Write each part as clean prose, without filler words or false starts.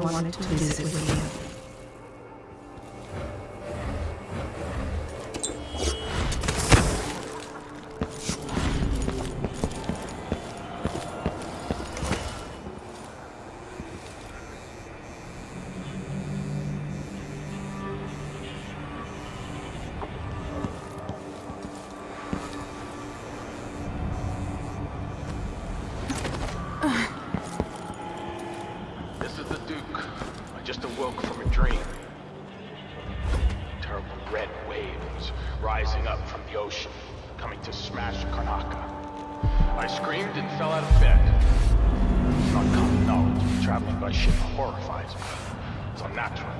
wanted to visit with you. Rising up from the ocean, coming to smash Karnaka. I screamed and fell out of bed. It's not common knowledge, but traveling by ship horrifies me. It's unnatural.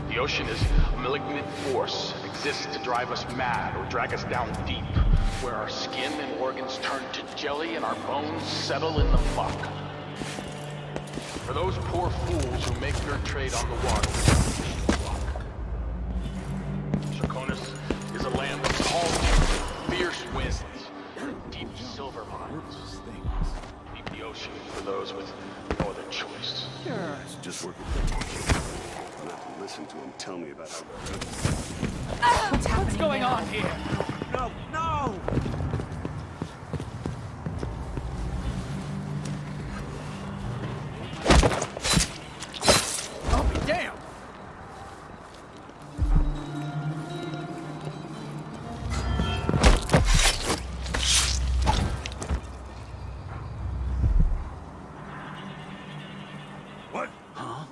The ocean is a malignant force that exists to drive us mad or drag us down deep, where our skin and organs turn to jelly and our bones settle in the muck. For those poor fools who make their trade on the water, is a land of tall, fierce winds, deep silver mines. Leave the ocean for those with no other choice. Yeah, it's just working. I'll have to listen to him tell me about how. What's going on here? No, no! I'll be damned!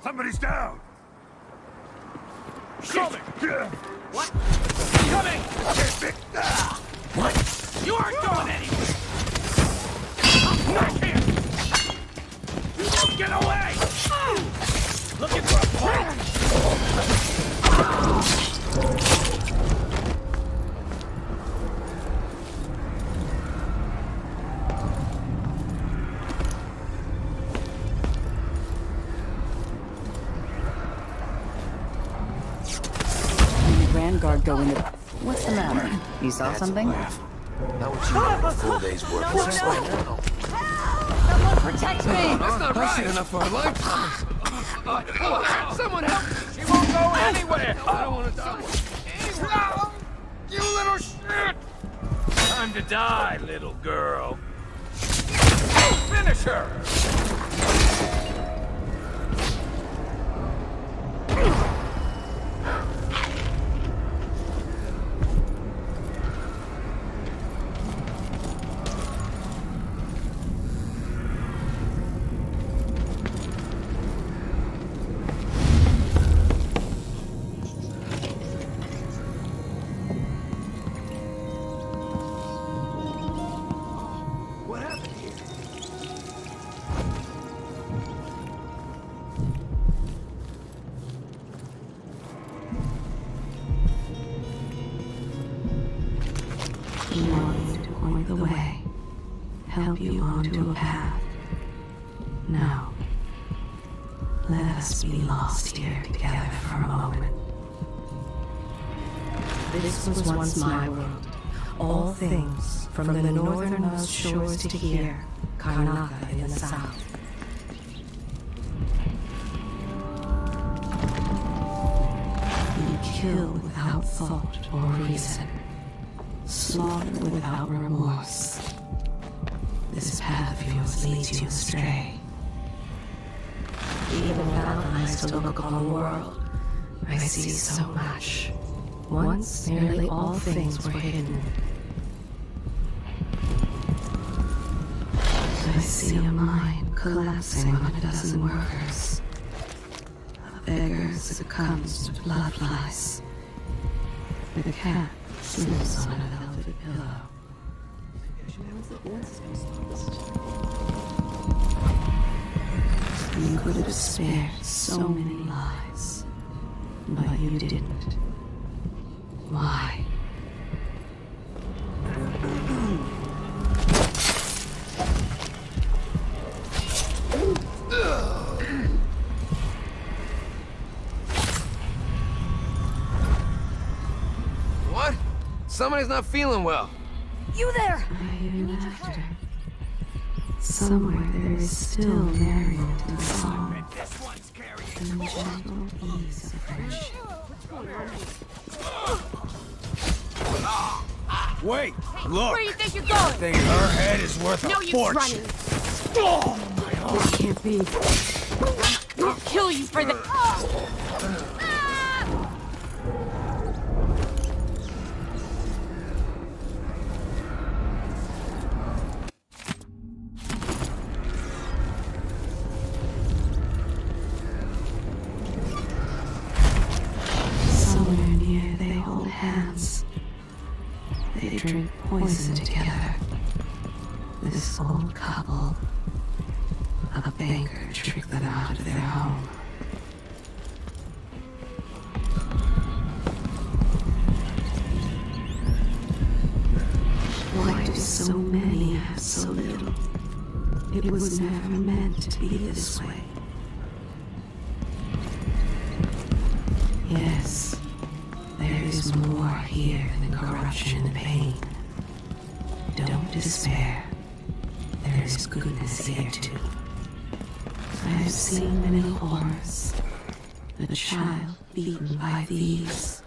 Somebody's down! Coming! What? Coming! What? You aren't going anywhere! Back here! You won't get away! Looking for a point! Guard go into. What's the matter? You saw something? Now what you want a full day's work of sleep. Someone protect me! That's not right. I've seen enough for our lifetimes. Someone help! She won't go anywhere! I don't want to die. You little shit! Time to die, little girl. Finish her! The way, help you onto a path. Now, let us be lost here together for a moment. This was once my world. All things, from the northernmost shores to here, Karnaka in the south. You kill without thought or reason. Slaughter without remorse. This path of yours leads you astray. Even without eyes to look on the world, I see so much. Once, nearly all things were hidden. I see a mine collapsing on a dozen workers. A beggar succumbs to blood flies. The cat sleeps on a velvet pillow. You could have spared so many lives, but you didn't. Why? What? Somebody's not feeling well. You there! I hear laughter. Somewhere there is still merriment and song. This one's carrying. and the gentle ease of friendship. Wait! Look! Where do you think you're going? I think her head is worth No a use fortune. running. This can't be. I'll kill you for that. Somewhere near, they hold hands. They drink poison together. This old couple. A banker tricked them out of their home. Why do so many have so little? It was never meant to be this way. Yes, there is more here than corruption and pain. Don't despair. There is goodness here too. I have seen many horrors. A child beaten by thieves.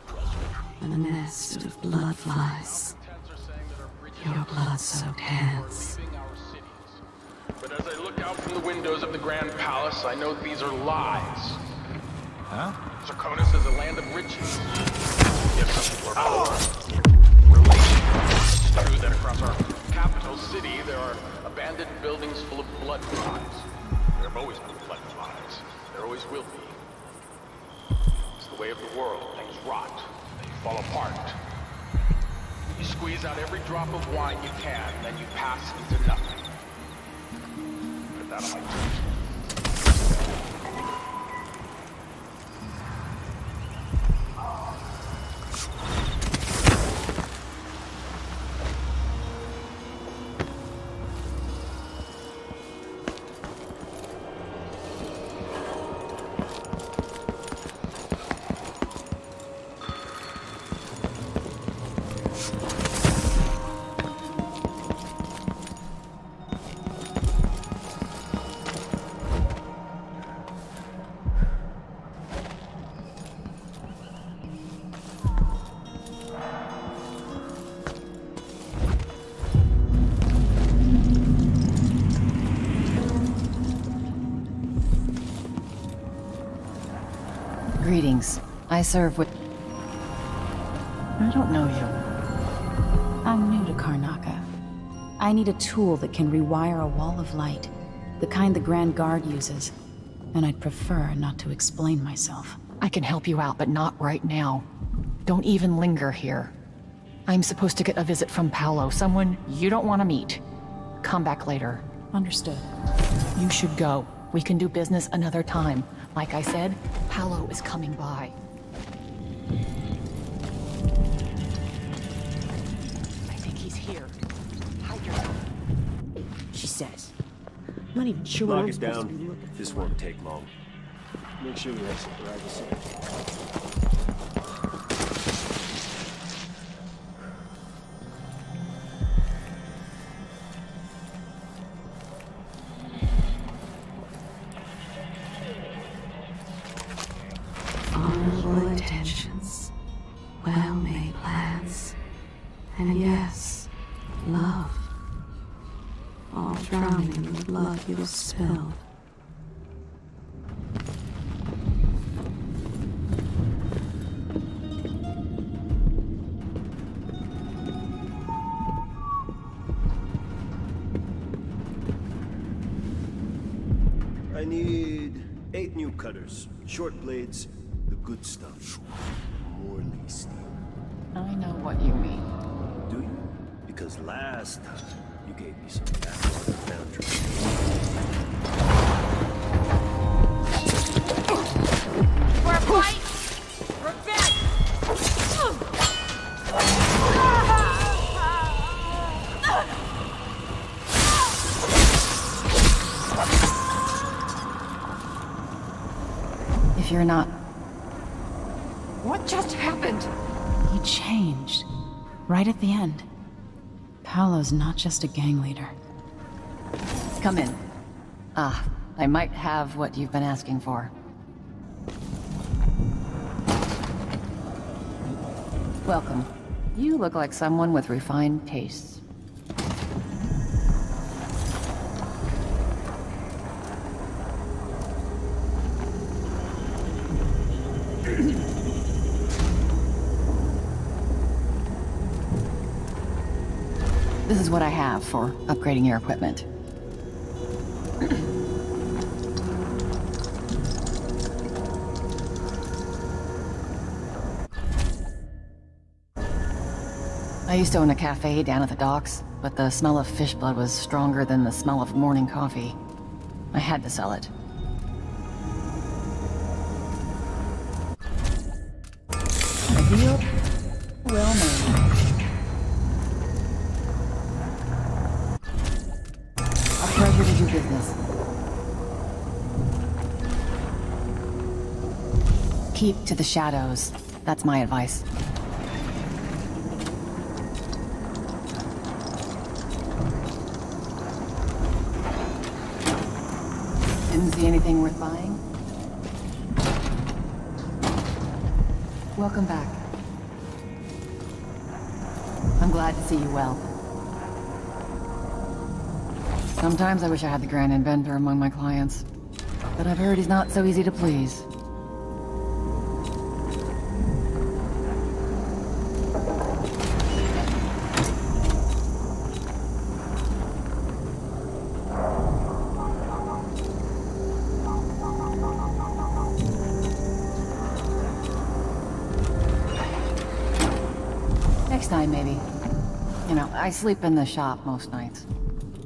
A nest of blood flies. Your blood-soaked hands. But as I look out from the windows of the Grand Palace, I know these are lies. Huh? Draconis is a land of riches. Yet some people are poor. Relations. It's true that across our capital city there are abandoned buildings full of blood flies. There have always been blood flies. There always will be. It's the way of the world. Things rot. They fall apart. You squeeze out every drop of wine you can, then you pass into nothing. Put that on my toast. Greetings. I serve with... I don't know you. I'm new to Karnaca. I need a tool that can rewire a wall of light, the kind the Grand Guard uses, and I'd prefer not to explain myself. I can help you out, but not right now. Don't even linger here. I'm supposed to get a visit from Paolo, someone you don't want to meet. Come back later. Understood. You should go. We can do business another time. Like I said, Paolo is coming by. I think he's here. Hide yourself. She says. I'm not even sure what Lock I'm it supposed to be down. looking This for. won't take long. Make sure you exit privacy. Honorable intentions, well-made plans, and yes, love. All drowning in the blood you've spilled. I need 8 new cutters, short blades, the good stuff. Morley steel. I know what you mean. Do you? Because last time you gave me some backwater foundry. For a fight! Revenge! If you're not... What just happened? He changed. Right at the end. Paolo's not just a gang leader. Come in. I might have what you've been asking for. Welcome. You look like someone with refined tastes. This is what I have for upgrading your equipment. I used to own a cafe down at the docks, but the smell of fish blood was stronger than the smell of morning coffee. I had to sell it. A deal well made. A pleasure to do business. Keep to the shadows. That's my advice. Didn't see anything worth buying? Welcome back. I'm glad to see you well. Sometimes I wish I had the Grand Inventor among my clients, but I've heard he's not so easy to please. Next time, maybe. You know, I sleep in the shop most nights.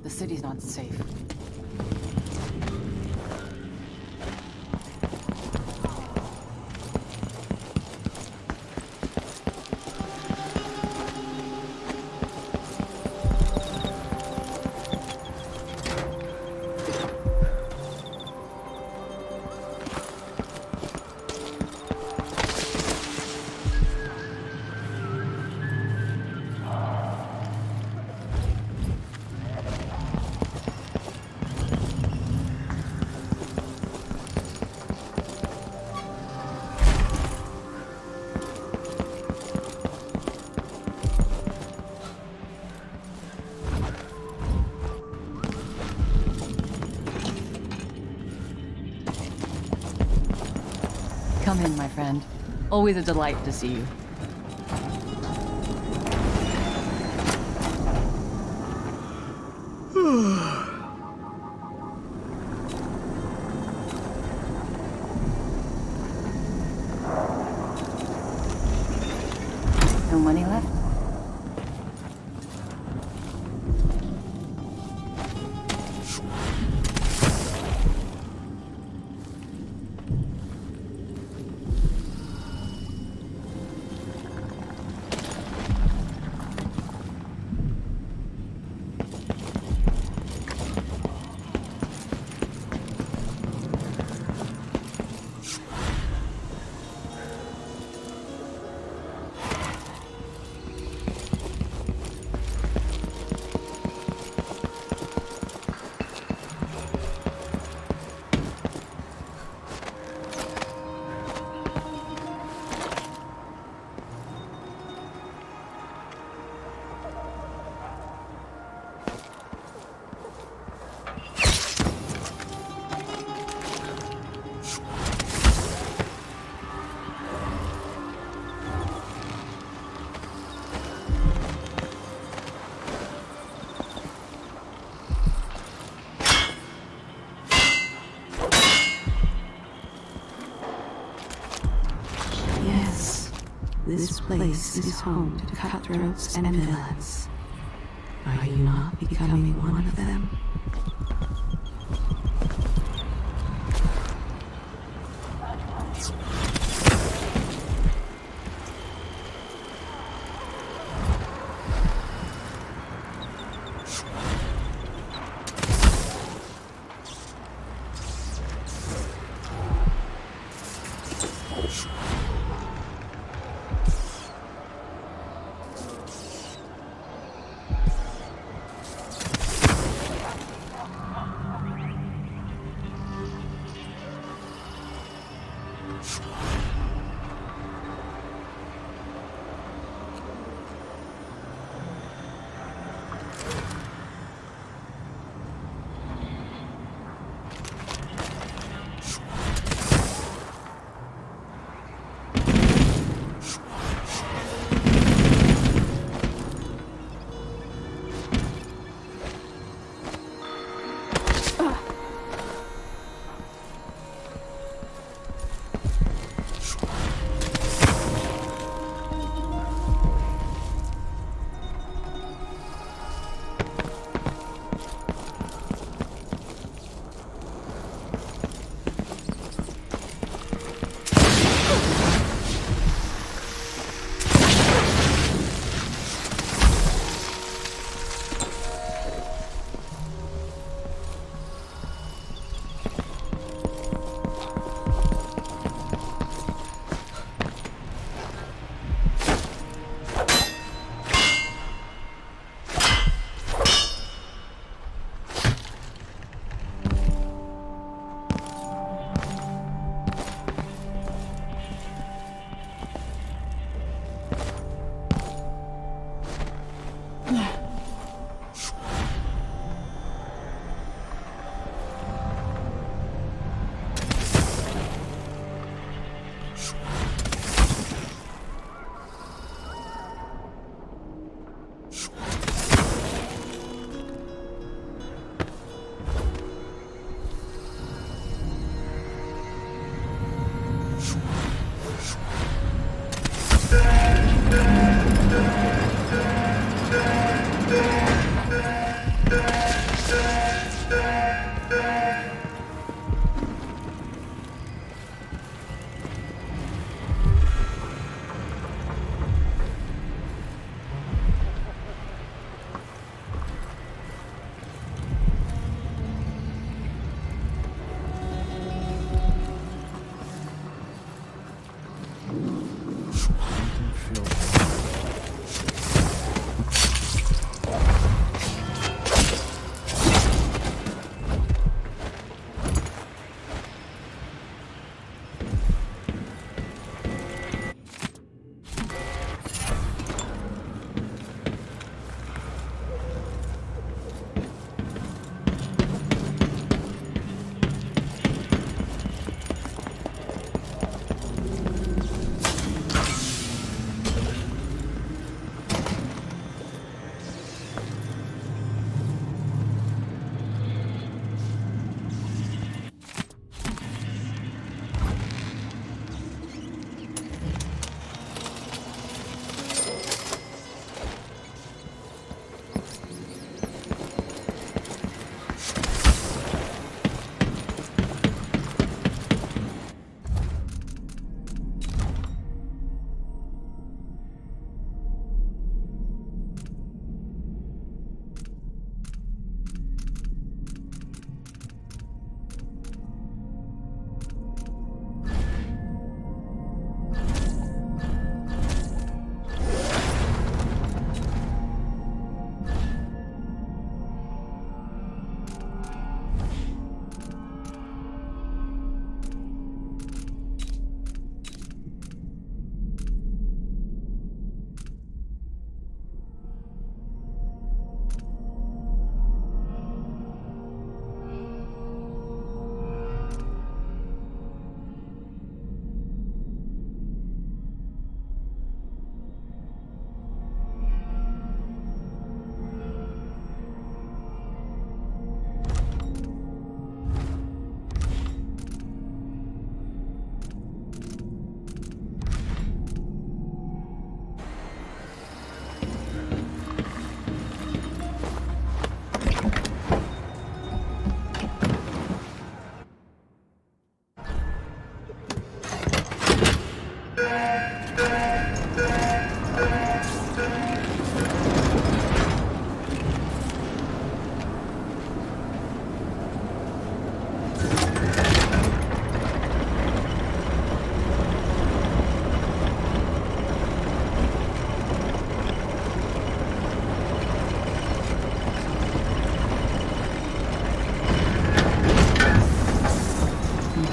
The city's not safe. Come in, my friend. Always a delight to see you. No money left? This place is home to cutthroats and villains. Are you not becoming one of them?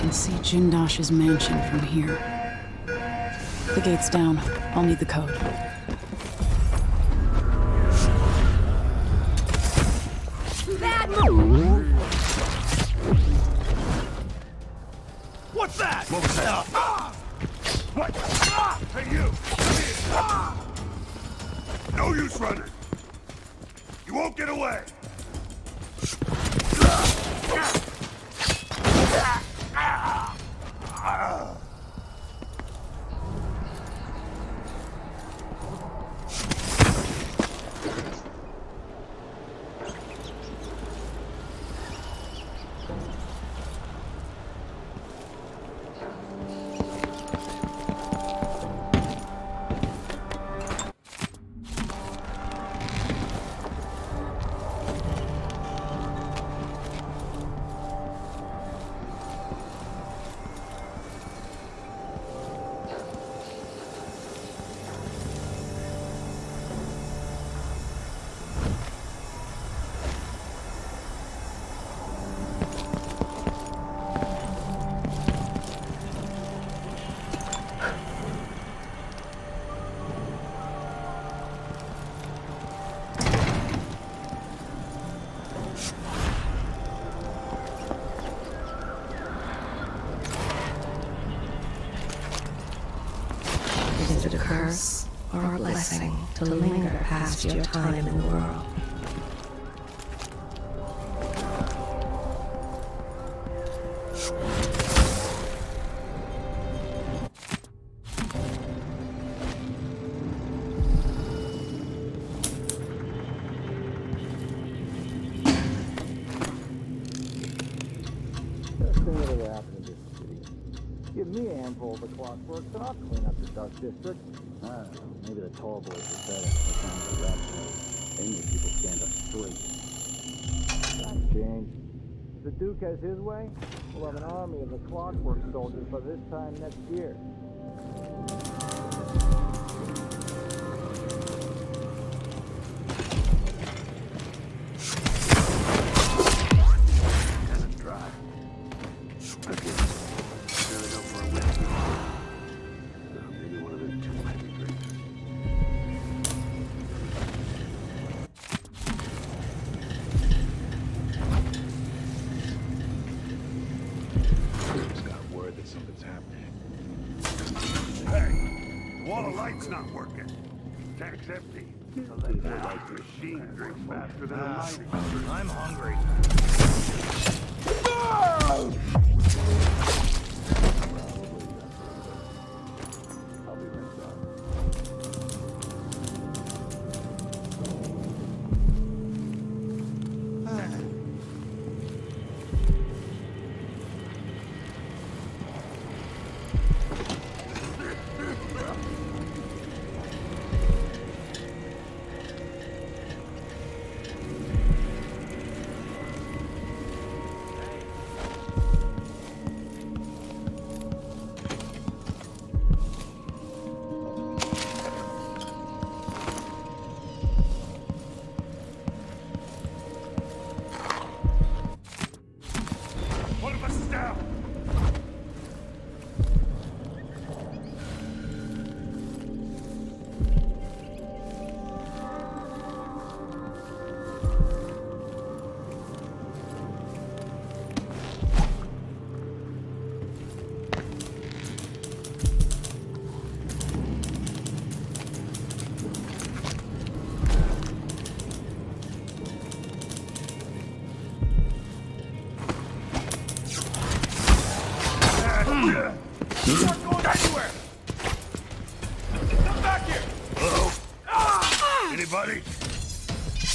See Jindosh's mansion from here. The gate's down. I'll need the code. Bad move! What's that? What was that? What? Hey, you! Come here! No use running! You won't get away! Is it a curse or a blessing to linger past your time in the world? give me a handful of the clockworks and I'll clean up the Dust District. I don't know, maybe the tall boys are better. They sound like rats. They make people stand up straight. Times change. If the Duke has his way, we'll have an army of the clockwork soldiers by this time next year. Not working. Tank's empty. So that machine drinks faster than a mining. I'm hungry.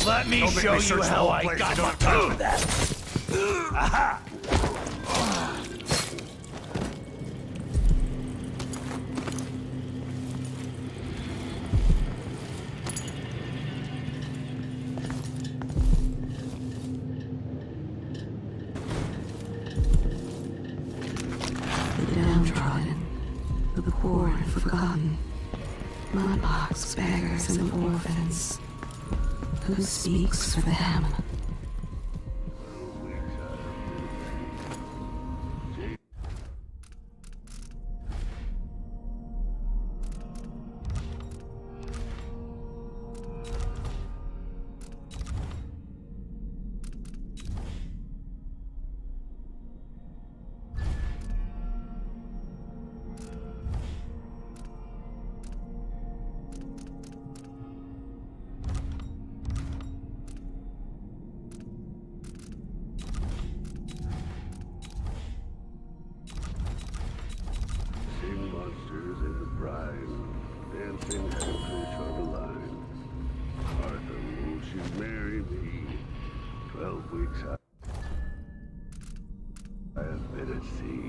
Let me show you how I got on top of that. Aha! The downtrodden, the poor and forgotten, mudlarks, beggars, and orphans. Who speaks for them? Monsters in the brine, dancing hellfish on the line. Arthur, won't you marry me? 12 weeks I have been at sea.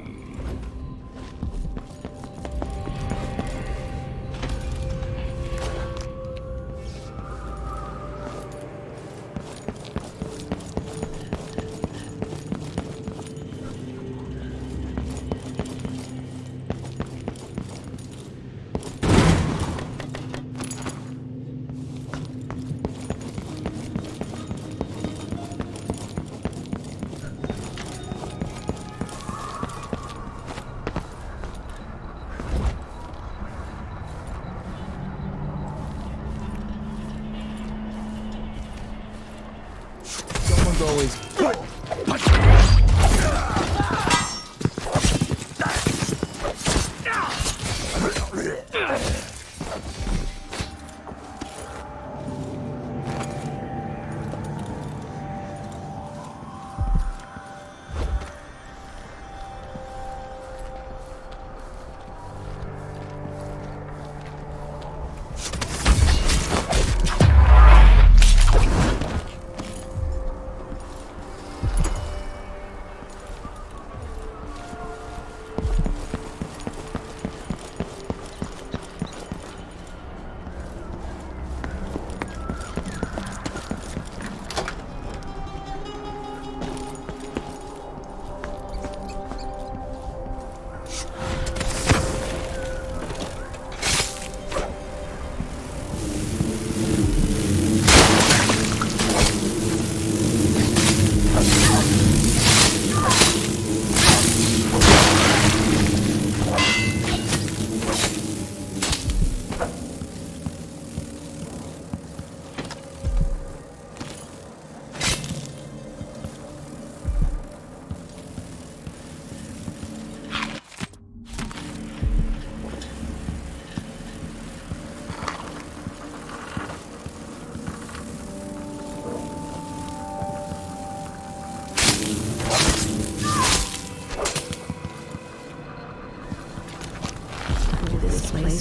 Always.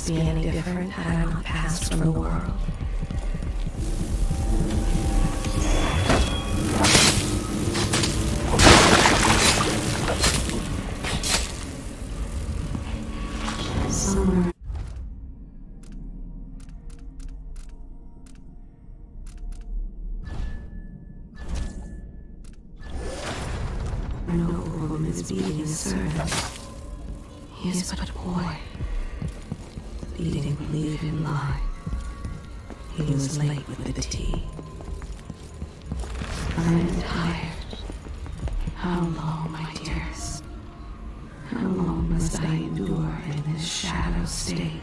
this be any different had I not passed from the world? Somewhere. A noble woman is beating a servant. He is but a boy. Beating will leave him lie. He was late with the tea. I am tired. How long, my dearest? How long must I endure in this shadow state?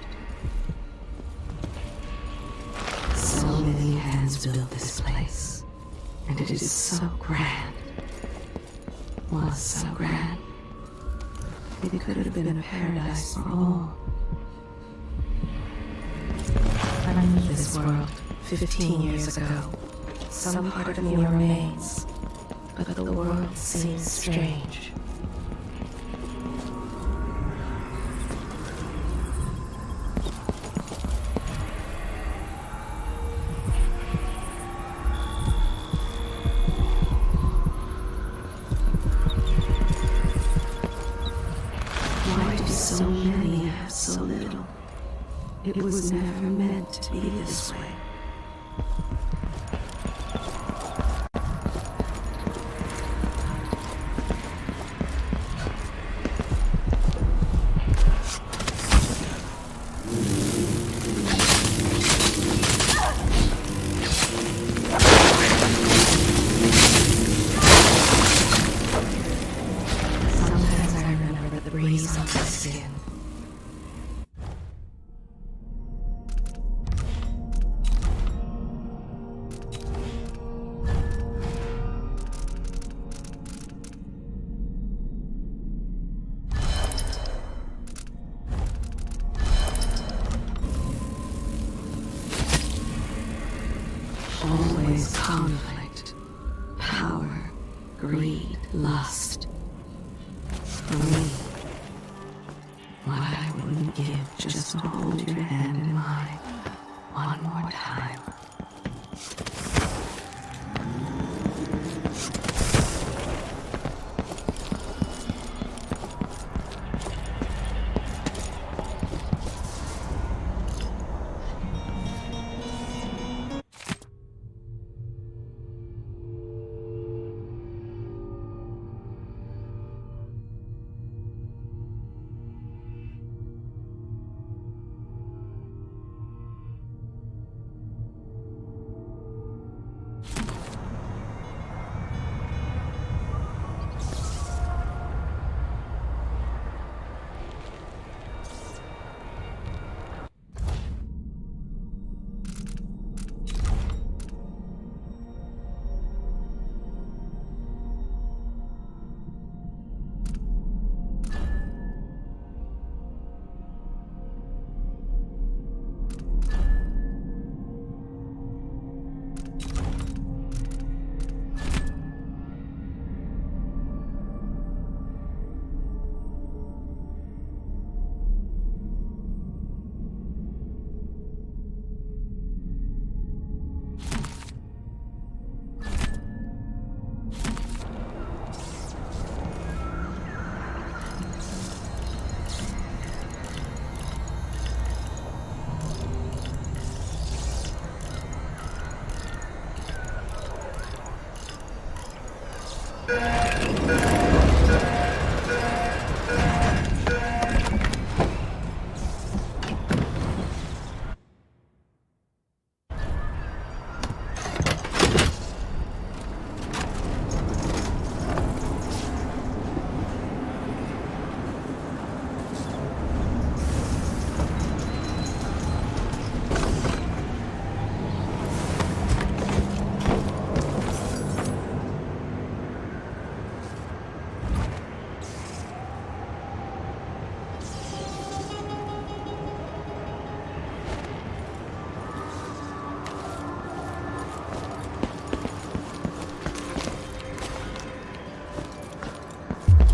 So many hands built this place, and it is so grand. Was so grand. It could have been a paradise for all. I left this world 15 years ago. Some part of me remains, but the world seems strange. Why do so many have so little? It was never meant to be this way. Sometimes I remember the breeze on my skin. Always conflict, power, greed, lust. For me, what I wouldn't give just to hold your hand in mine one more time.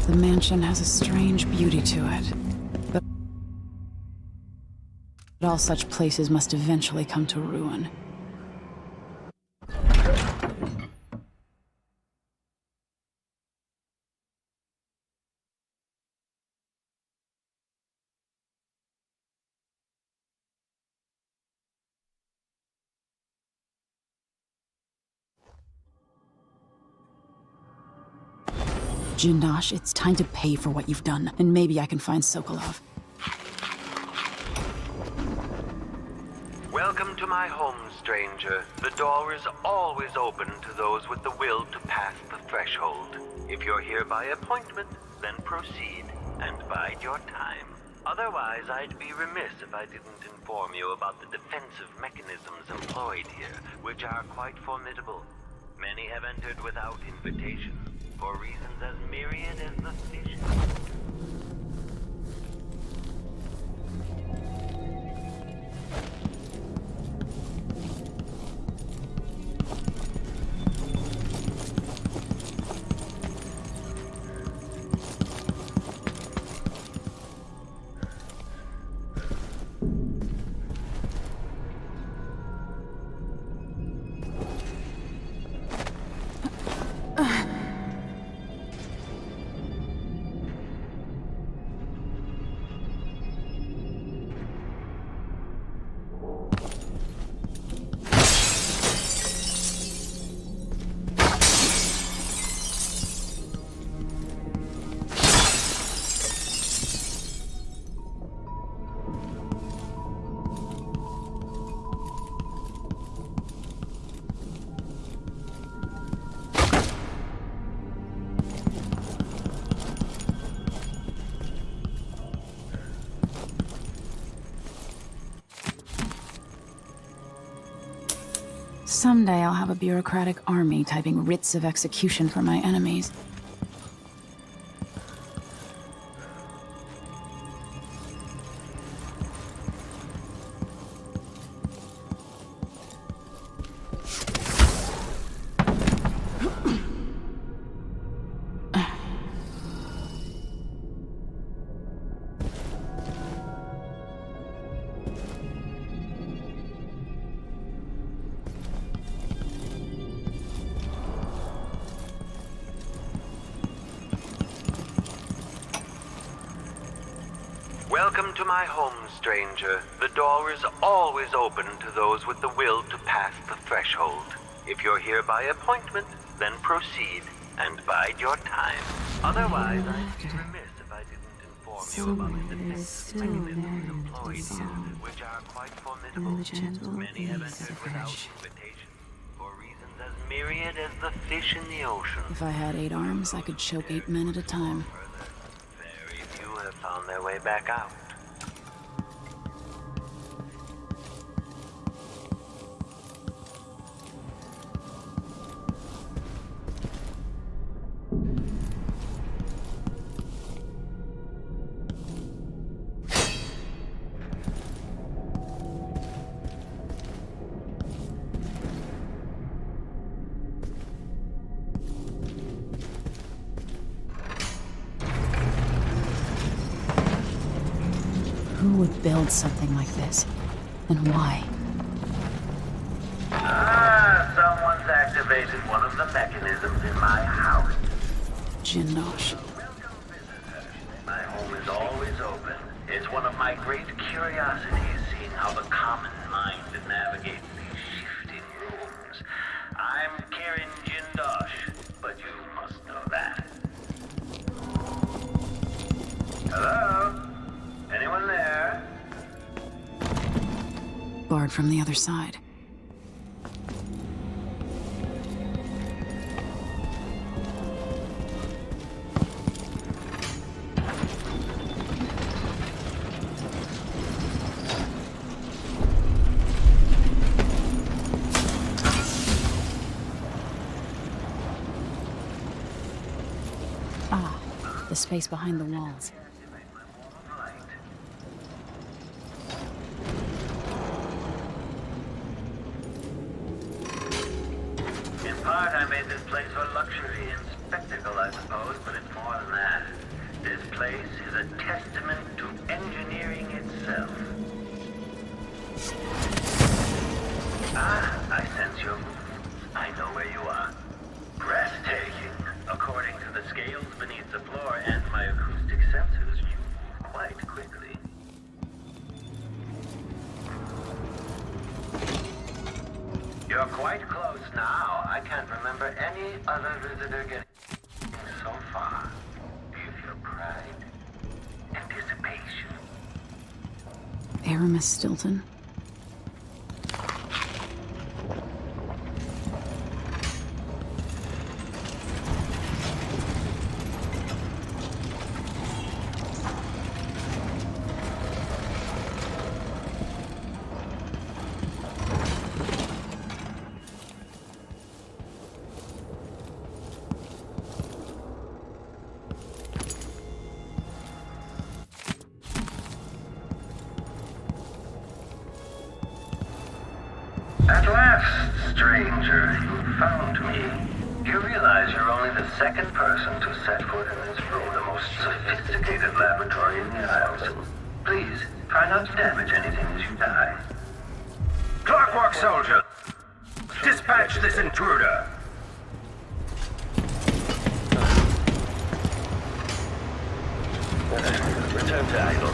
The mansion has a strange beauty to it. But all such places must eventually come to ruin. 𝘼𝙗𝙗𝙤𝙪, it's time to pay for what you've done, and maybe I can find Sokolov. Welcome to my home, stranger. The door is always open to those with the will to pass the threshold. If you're here by appointment, then proceed and bide your time. Otherwise, I'd be remiss if I didn't inform you about the defensive mechanisms employed here, which are quite formidable. Many have entered without invitation, for reasons as myriad as the fish. Someday I'll have a bureaucratic army typing writs of execution for my enemies. Welcome to my home, stranger. The door is always open to those with the will to pass the threshold. If you're here by appointment, then proceed and bide your time. Otherwise, I'd be remiss if I didn't inform you about the defensive mechanisms employed here, which are quite formidable. Many have entered without invitation, for reasons as myriad as the fish in the ocean. If I had 8 arms, I could choke 8 men at a time. Very few have found their way back out. Who would build something like this? And why? Someone's activated one of the mechanisms in my house. 𝘼𝙗𝙗𝙪. My home is always open. It's one of my great curiosities, seeing how the common mind navigates these shifting rooms. I'm Karen 𝘼𝙗𝙗𝙪, but you must know that. Hello? Anyone there? Barred from the other side. Ah, the space behind the walls. I made this place for luxury and spectacle, I suppose, but it's more than that. This place is a testament to engineering itself. I sense your movements. I know where you are. Breathtaking. According to the scales beneath the floor and my acoustic sensors, you move quite quickly. You're quite close now. I can't remember any other visitor getting so far. Do you feel pride? Anticipation? Aramis Stilton. At last, stranger, you found me. You realize you're only the second person to set foot in this room, the most sophisticated laboratory in the Isles. Please, try not to damage anything as you die. Clockwork soldier, dispatch this intruder. Return to idle.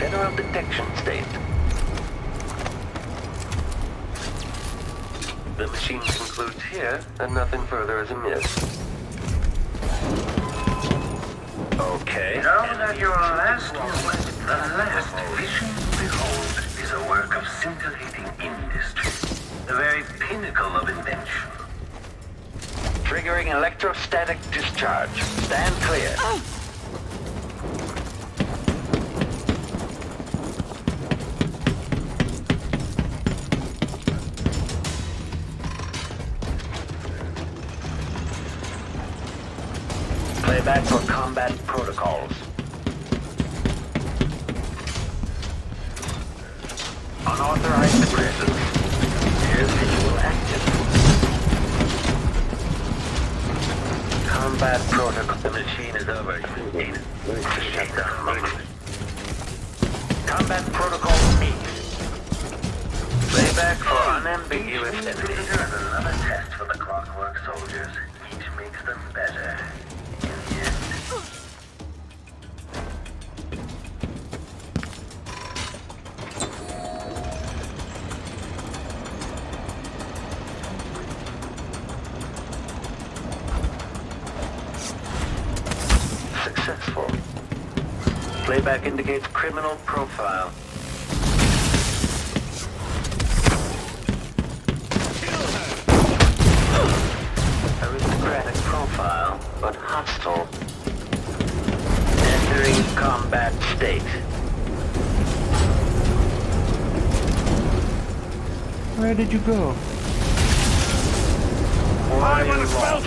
General detection state. The machine concludes here, and nothing further is amiss. Okay. Know that your last moment, the last vision you behold, is a work of scintillating industry. The very pinnacle of invention. Triggering electrostatic discharge. Stand clear. Playback for combat protocols. Unauthorized presence. Here's visual active. Combat protocol. The machine is overheated. Shut down mode. Combat protocol meet. Playback for unambiguous enemy. Here's another test for the clockwork soldiers. Each makes them better. Successful. Playback indicates criminal profile. Aristocratic profile, but hostile. Entering combat state. Where did you go? I'm on a belt!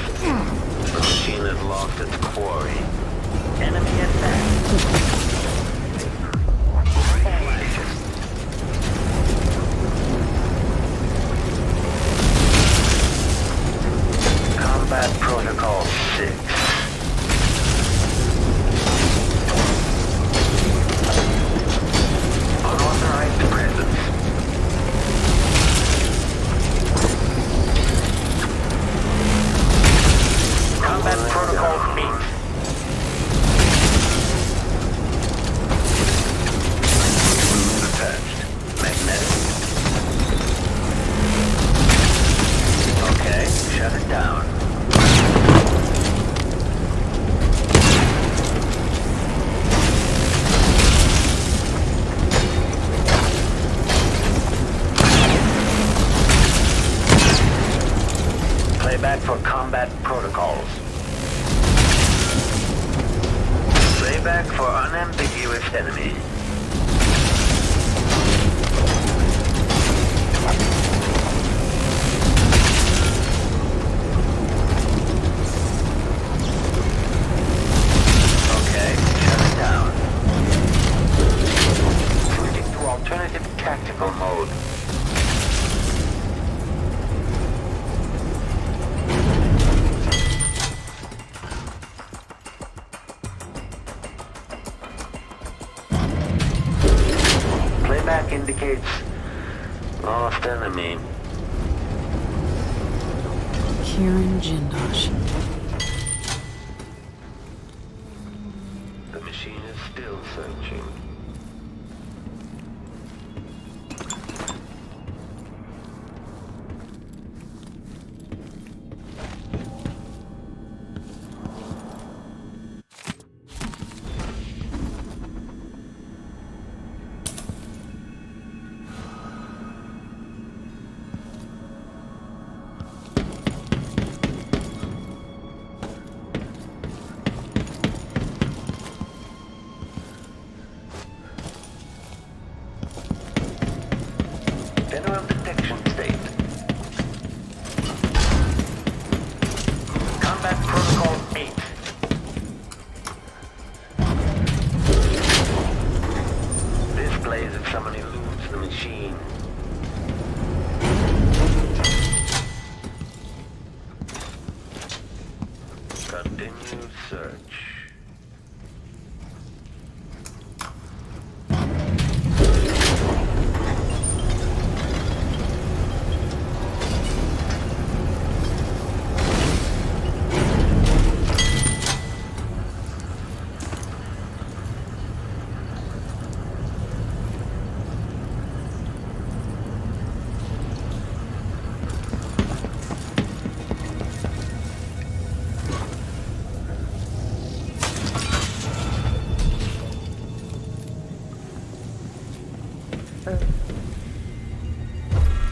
The machine has lost its quarry. Enemy attack. Combat Protocol 6. Unauthorized presence. Combat Protocol meet. Attached. Magnetic. Okay, shut it down. Playback for combat protocols. Playback for unambiguous enemy. Okay, shut it down. Switching to alternative tactical mode. Playback indicates Lost enemy. 𝘼𝙗𝙘𝙪𝙩. The machine is still searching. General detection state. Combat Protocol 8. Displays if someone eludes the machine. Continue search.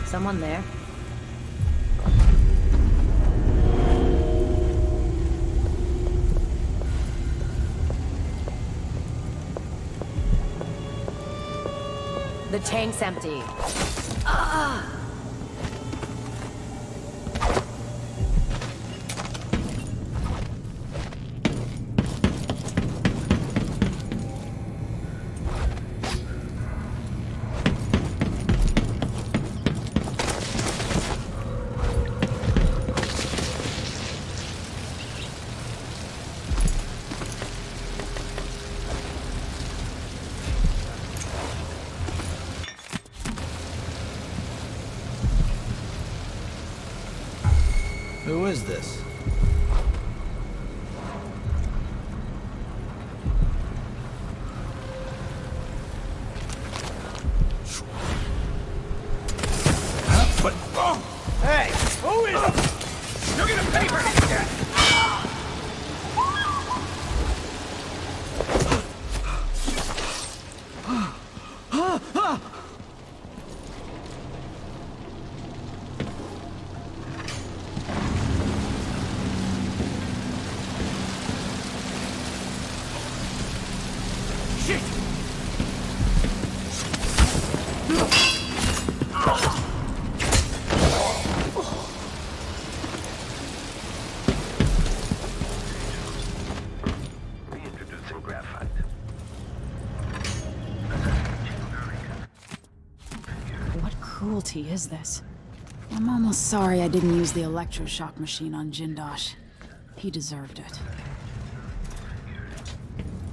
Someone there? The tank's empty. Who is this? But, hey, who is it? Look at the paper! Shit! Reintroducing graphite. What cruelty is this? I'm almost sorry I didn't use the electroshock machine on 𝘼𝙗𝙘𝙪𝙩. He deserved it.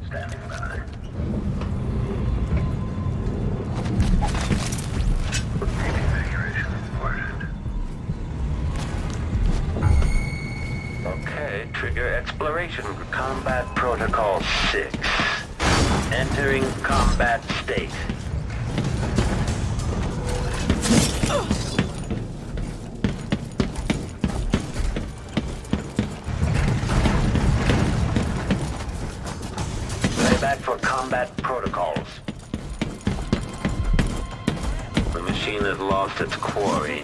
Standing by. Okay, trigger exploration. Combat Protocol 6. Entering combat state. Playback for combat protocols. The machine has lost its quarry.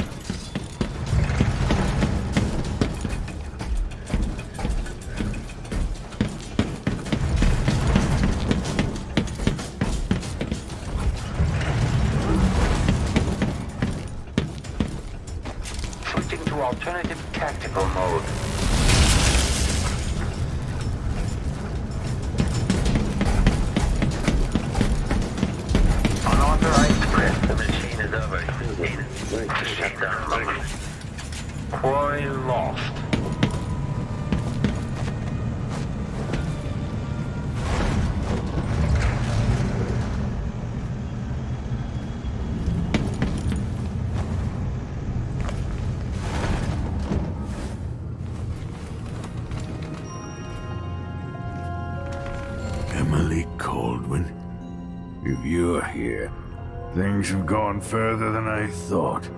Switching to alternative tactical mode. Unauthorized press. The machine is overheating. Shut down mode. Quarry lost. Things have gone further than I thought.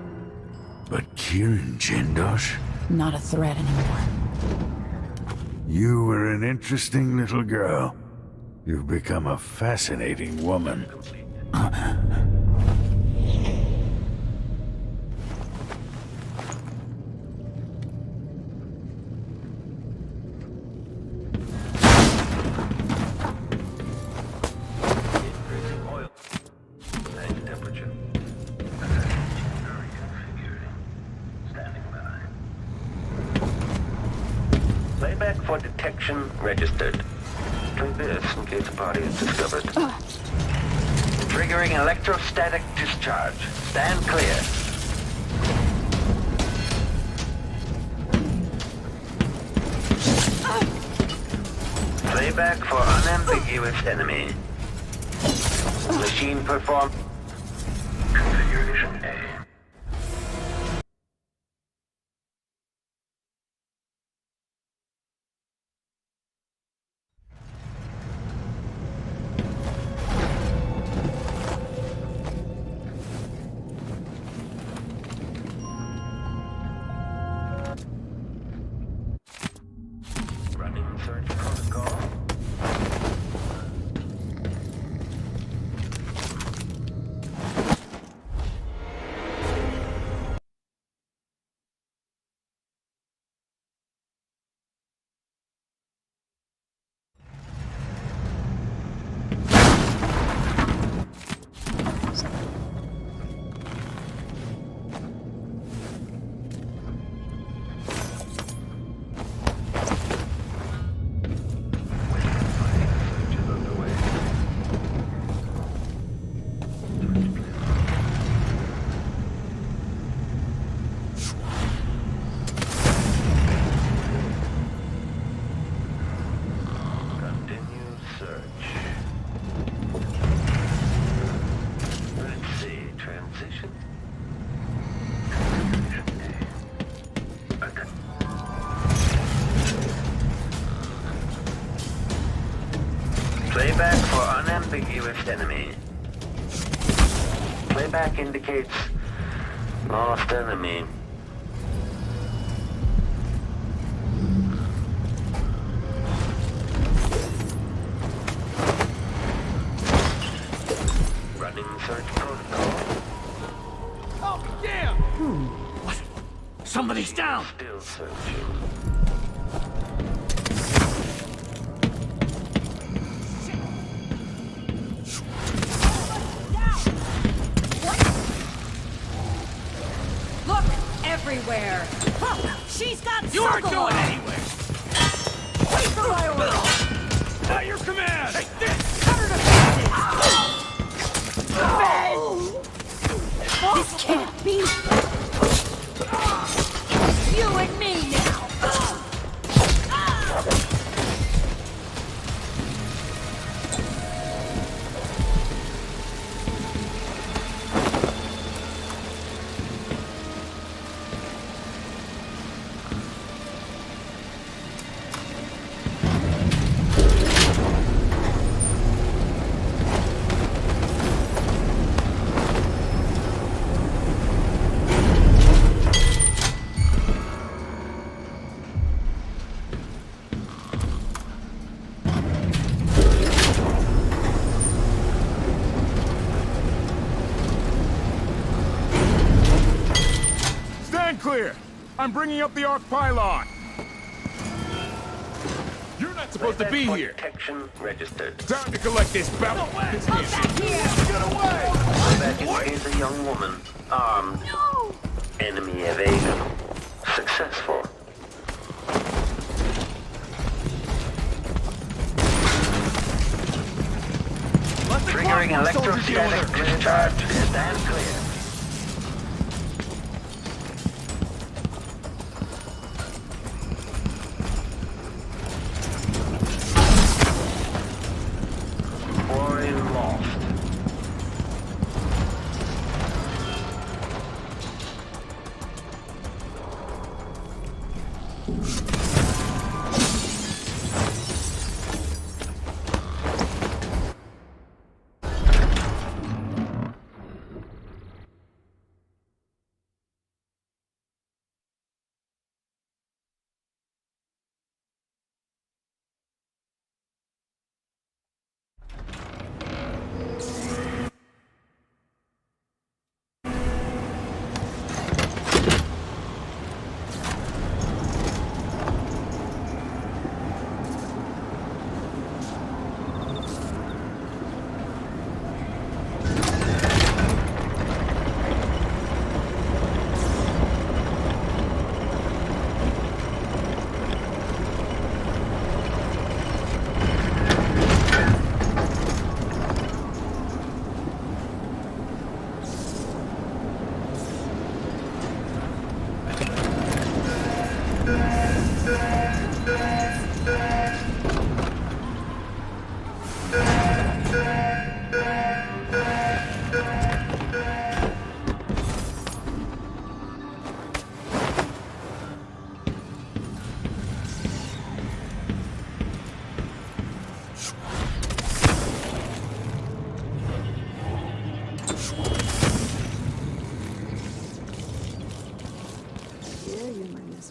But 𝘼𝙗𝙘𝙧? Not a threat anymore. You were an interesting little girl. You've become a fascinating woman. Playback for detection registered. Do this in case the body is discovered. Triggering electrostatic discharge. Stand clear. Playback for unambiguous enemy. Machine perform. Configuration A. Playback for unambiguous enemy. Playback indicates lost enemy. Running search protocol. Oh, damn! What? Somebody's down! Still searching. Everywhere. Huh. She's got You aren't going anywhere. Wait for my order. At your command. Take this. Cut her to pieces. This can't be. You and me now. Clear. I'm bringing up the arc pylon. You're not supposed to be here. Detection registered. Time to collect this bounty. Come back here. Get away! Back indicates a young woman, armed. No. Enemy evasion. Successful. Triggering electrostatic discharge. Stand clear.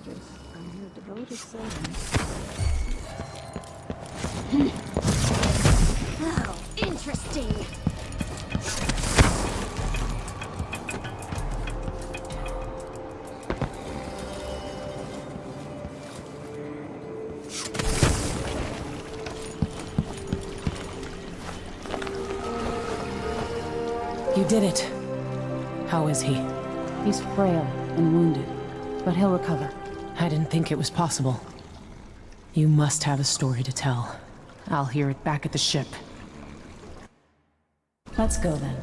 mistress. I'm here devoted servant. Oh, interesting. You did it. How is he? He's frail and wounded, but he'll recover. I didn't think it was possible. You must have a story to tell. I'll hear it back at the ship. Let's go then.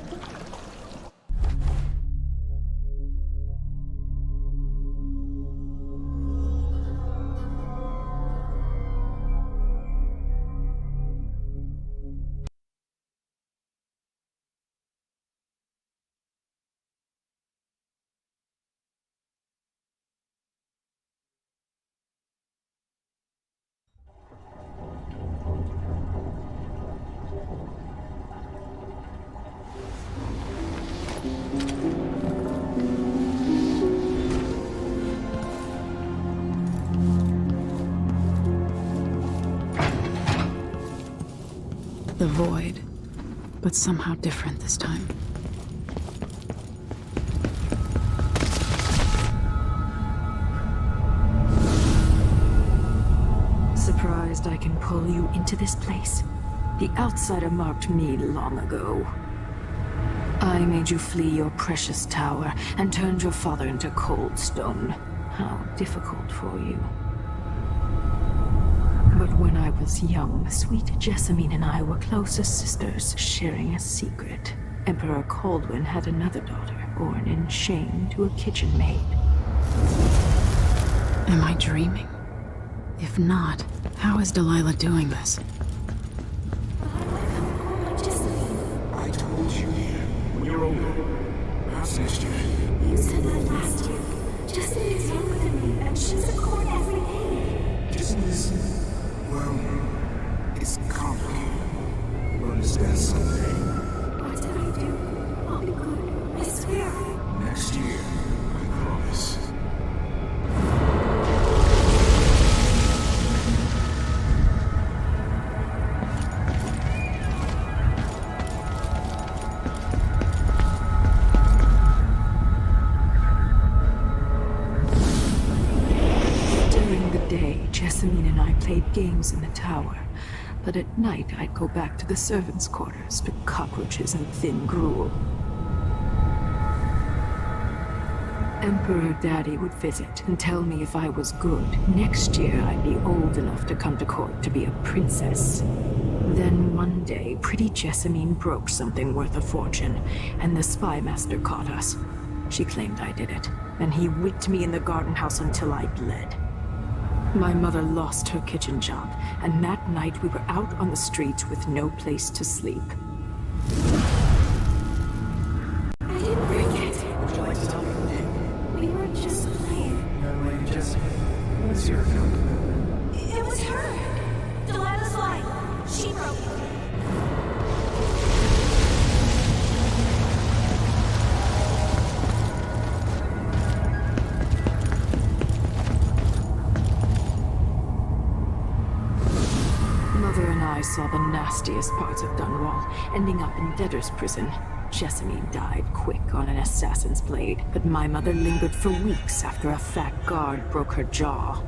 The void, but somehow different this time. Surprised I can pull you into this place? The outsider marked me long ago. I made you flee your precious tower and turned your father into cold stone. How difficult for you. But when I was young, sweet 𝘼𝙗𝙗 and I were close as sisters, sharing a secret. Emperor 𝘼𝙗𝙘𝙤 had another daughter, born in shame to a kitchen maid. Am I dreaming? If not, how is Delilah doing this? I told you when you're older. Perhaps next year. You said that last year. 𝘼𝙗𝙗 is younger than me, and she's a court every day. 𝘼𝙗𝙗 well, it's complicated. We'll understand someday. What did I do? I'll be good. I swear. Next year, I promise. 𝘼𝙗𝙗 and I played games in the tower, but at night I'd go back to the servants' quarters to cockroaches and thin gruel. Emperor Daddy would visit and tell me if I was good. Next year I'd be old enough to come to court to be a princess. Then one day, pretty 𝘼𝙗𝙗 broke something worth a fortune, and the spy master caught us. She claimed I did it, and he whipped me in the garden house until I bled. My mother lost her kitchen job, and that night we were out on the streets with no place to sleep. I didn't break it. Would you like to tell me? We were just playing. Young lady 𝘼𝙗𝙗, what's your account? It was her. Delilah's line. She broke it. I saw the nastiest parts of Dunwall, ending up in debtor's prison. 𝘼𝙗𝙗 died quick on an assassin's blade, but my mother lingered for weeks after a fat guard broke her jaw.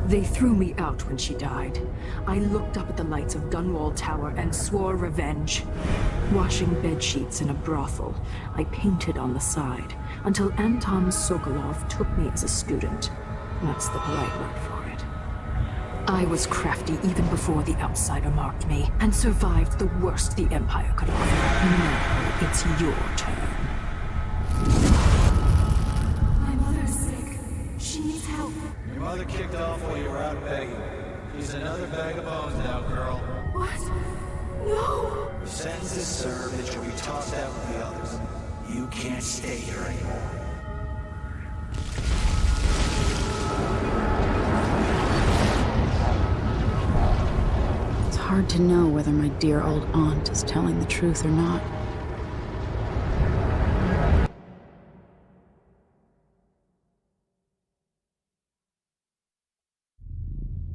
They threw me out when she died. I looked up at the lights of Dunwall Tower and swore revenge. Washing bedsheets in a brothel, I painted on the side, until Anton Sokolov took me as a student. That's the polite word for it. I was crafty even before the outsider marked me, and survived the worst the Empire could offer. Now it's your turn. My mother's sick. She needs help. Your mother kicked off while you were out begging. She's another bag of bones now, girl. What? No! Your sentence is served and you'll be tossed out with the others. You can't stay here anymore. Hard to know whether my dear old aunt is telling the truth or not.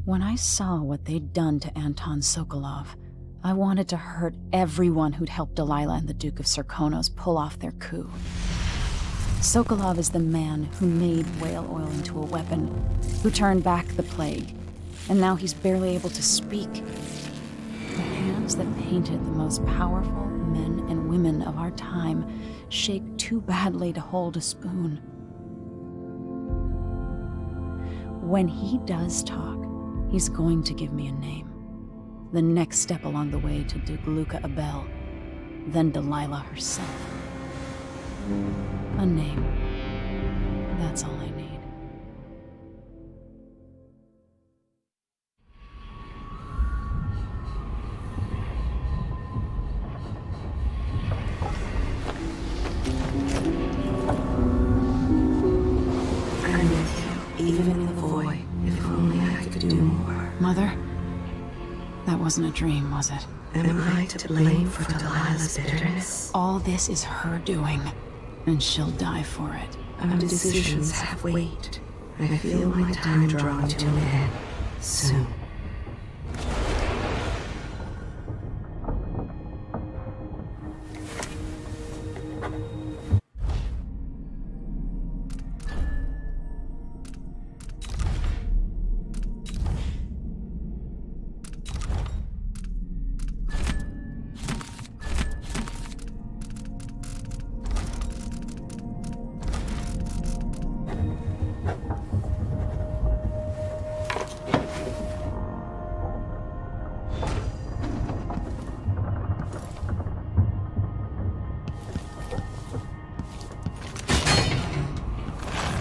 When I saw what they'd done to Anton Sokolov, I wanted to hurt everyone who'd helped Delilah and the Duke of Serkonos pull off their coup. Sokolov is the man who made whale oil into a weapon, who turned back the plague, and now he's barely able to speak. The hands that painted the most powerful men and women of our time shake too badly to hold a spoon. When he does talk, he's going to give me a name. The next step along the way to 𝘼𝙗𝙘𝙧, then Delilah herself. A name. That's all I need. I'm with you, even in the void. If only I could do more. Mother? That wasn't a dream, was it? Am I to blame for Delilah's bitterness? All this is her doing, and she'll die for it. Our decisions have weight. I feel my time drawing to an end soon.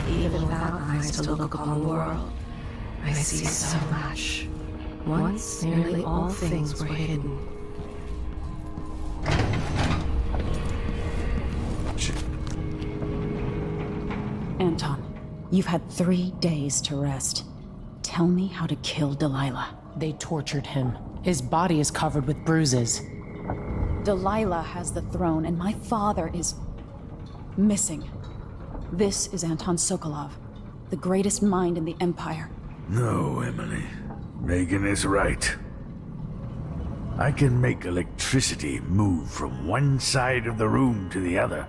Even without eyes to look upon the world, I see so much. Once, nearly all things were hidden. Anton, you've had 3 days to rest. Tell me how to kill Delilah. They tortured him. His body is covered with bruises. Delilah has the throne, and my father is missing. This is Anton Sokolov, the greatest mind in the Empire. No, Emily. Megan is right. I can make electricity move from one side of the room to the other,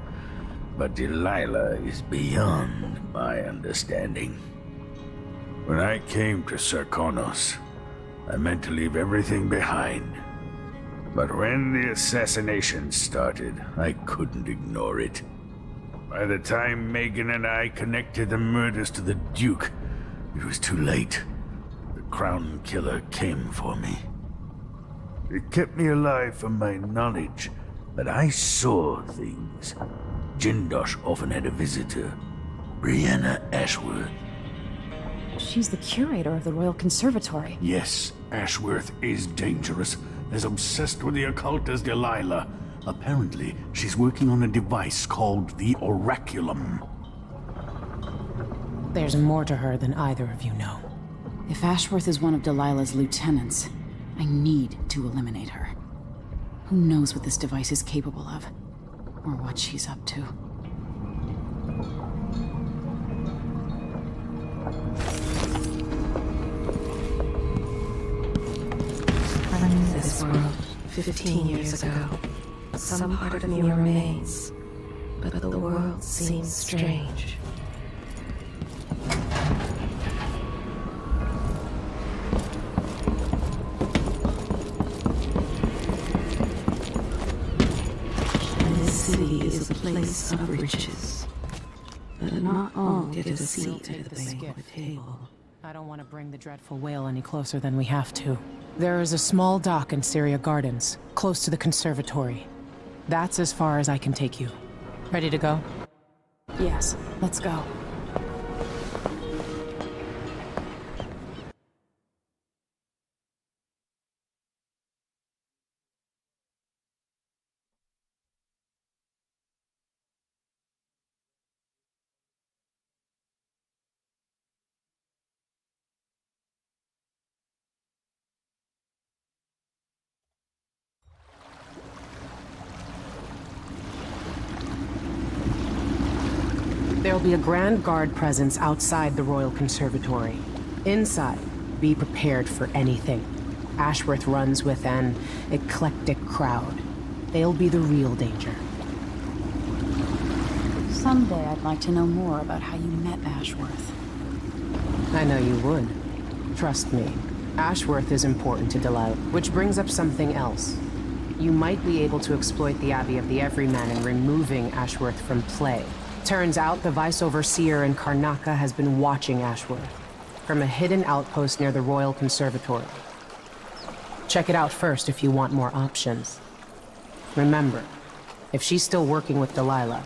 but Delilah is beyond my understanding. When I came to Serkonos, I meant to leave everything behind. But when the assassination started, I couldn't ignore it. By the time Megan and I connected the murders to the Duke, it was too late. The Crown Killer came for me. It kept me alive from my knowledge, but I saw things. Jindosh often had a visitor, Brianna Ashworth. She's the curator of the Royal Conservatory. Yes, Ashworth is dangerous, as obsessed with the occult as Delilah. Apparently, she's working on a device called the Oraculum. There's more to her than either of you know. If Ashworth is one of Delilah's lieutenants, I need to eliminate her. Who knows what this device is capable of, or what she's up to. From this world, 15 years ago, some part of me remains, but the world seems strange. This city is a place of riches, but not all get a seat at the banquet table. I don't want to bring the dreadful whale any closer than we have to. There is a small dock in Syria Gardens, close to the conservatory. That's as far as I can take you. Ready to go? Yes, let's go. There'll be a Grand Guard presence outside the Royal Conservatory. Inside, be prepared for anything. Ashworth runs with an eclectic crowd. They'll be the real danger. Someday I'd like to know more about how you met Ashworth. I know you would. Trust me. Ashworth is important to Delilah. Which brings up something else. You might be able to exploit the Abbey of the Everyman in removing Ashworth from play. Turns out the Vice Overseer in Karnaca has been watching Ashworth from a hidden outpost near the Royal Conservatory. Check it out first if you want more options. Remember, if she's still working with Delilah,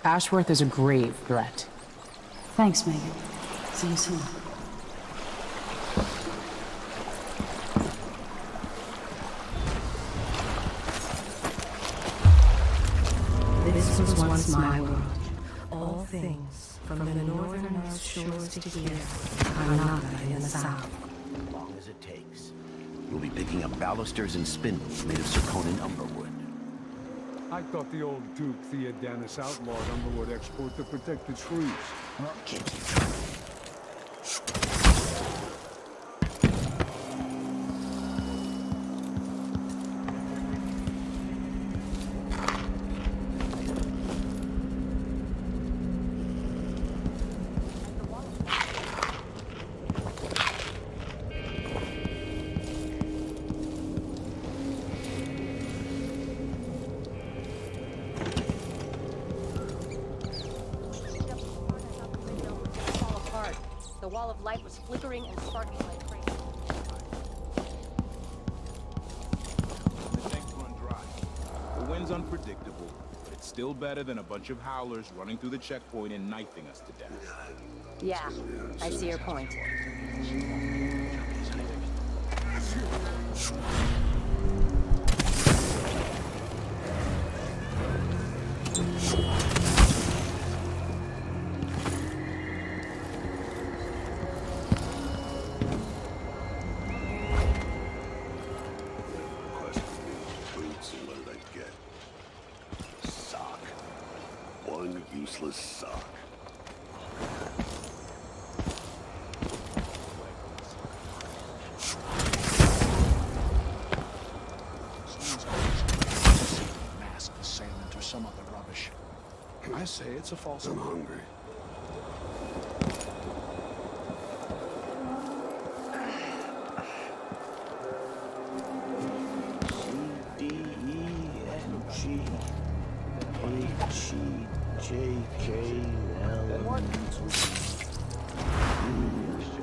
Ashworth is a grave threat. Thanks, Megan. See you soon. This was once my world. All things, from the northernmost shores to here, Karnaca in the south. As long as it takes. We'll be picking up balusters and spindles made of zirconin umberwood. I thought the old Duke 𝘼𝙗𝙘𝙗𝙤𝙪 outlawed umberwood export to protect the trees. The wall of light was flickering and sparking like crazy. The tanks run dry. The wind's unpredictable, but it's still better than a bunch of howlers running through the checkpoint and knifing us to death. Yeah, I see your point. Useless sock. Mask assailant or some other rubbish. I say it's a false alarm. I'm hungry.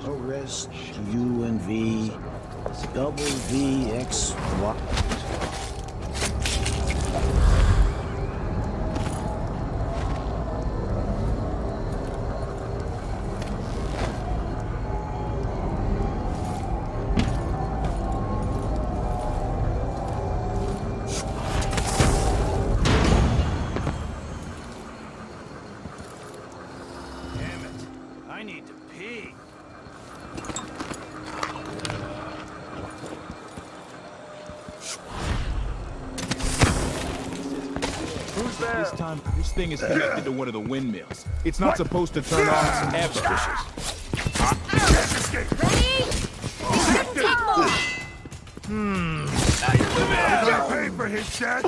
Arrest U and V, double V, X, Y. Damn it, I need to pee. This time, this thing is connected to one of the windmills. It's not supposed to turn on ever. Ready? Take more! Now you're living. You gotta pay for his debt.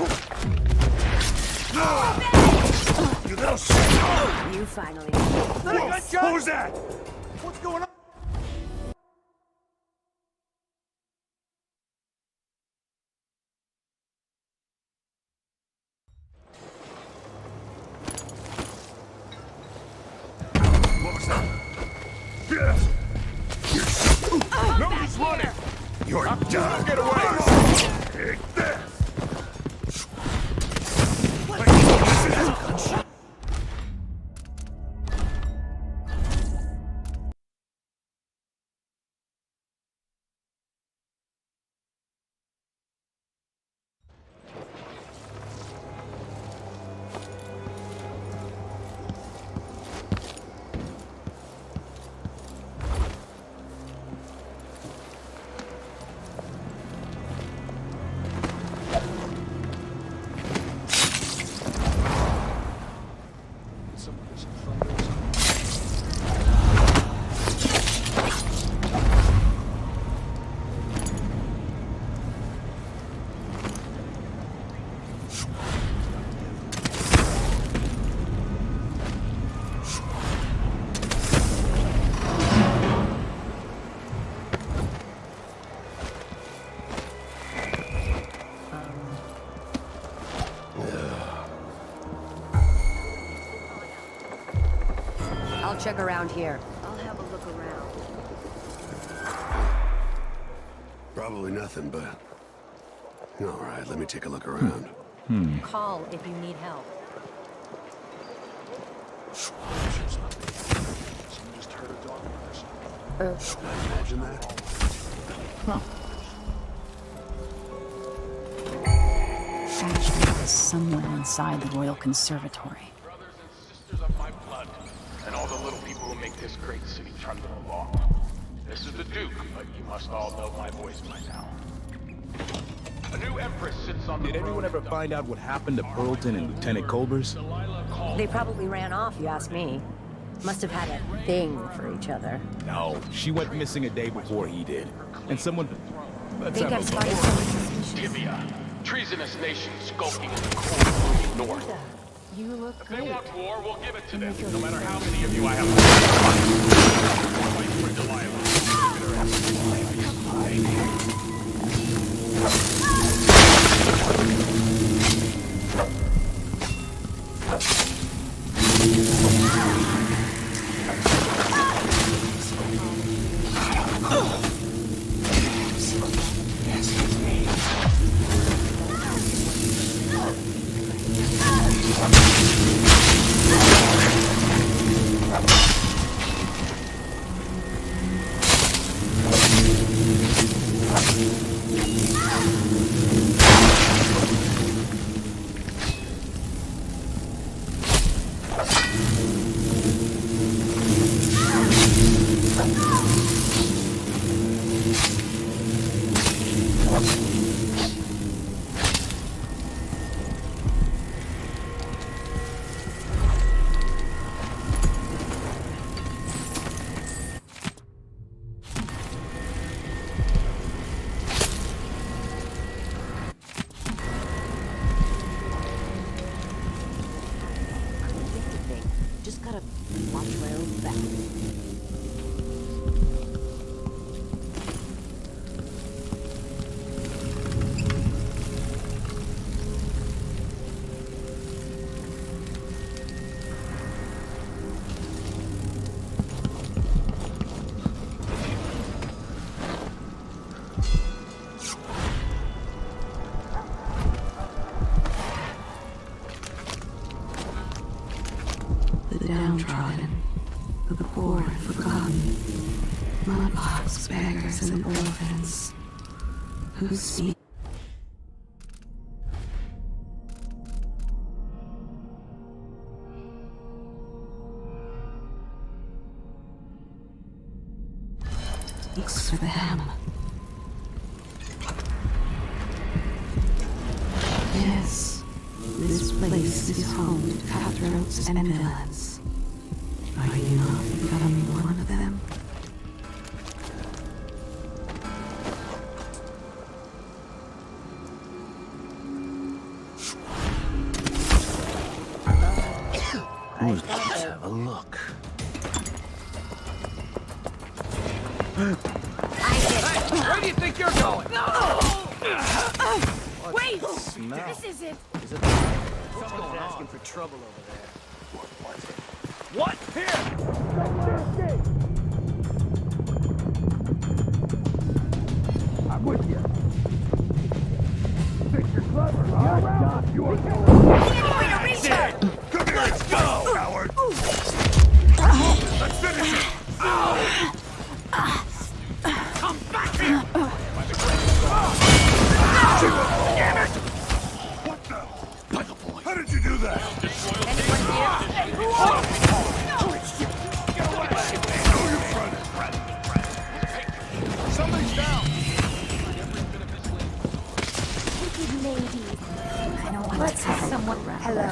You little shit. You finally. Who's that? What's going on? Nobody's running. You're done. Get away. Take this. I'll check around here. I'll have a look around. Probably nothing, but... Alright, let me take a look around. Call if you need help. Imagine that. Ashworth is somewhere inside the Royal Conservatory. Brothers and sisters of my blood, and all the little people who make this great city trundle along. This is the Duke, but you must all know my voice by now. A new empress sits on the Did anyone ever find out what happened to Pearlton and Lieutenant Colbers? They probably ran off, you ask me. Must have had a thing for each other. No, she went missing a day before he did. And someone... Let's Think have I've a spotted look. someone suspicious. Libya, treacious nation skulking in the cold moving north. You look If they great. want war, we'll give it to them. No matter how many of you I have to fight for Delilah. Just gotta watch my own back. The downtrodden, the poor and forgotten, mudlarks, beggars, and orphans, who speak. Speaks for them. Yes, this place is home to cutthroats and villains. Are you not becoming one of them? Let's have a look. Where do you think you're going? Wait! Smell. This is it! Is it someone's asking for trouble over there? What? Here! I'm with you. Think you're clever, huh? You are Reach her! Come here, let's go, coward. Let's finish it. Ow! Come back here! Damn it! What the? How did you do that? Anyone here? Somebody's down! Wicked lady. I don't want Let's to have have someone. Hello.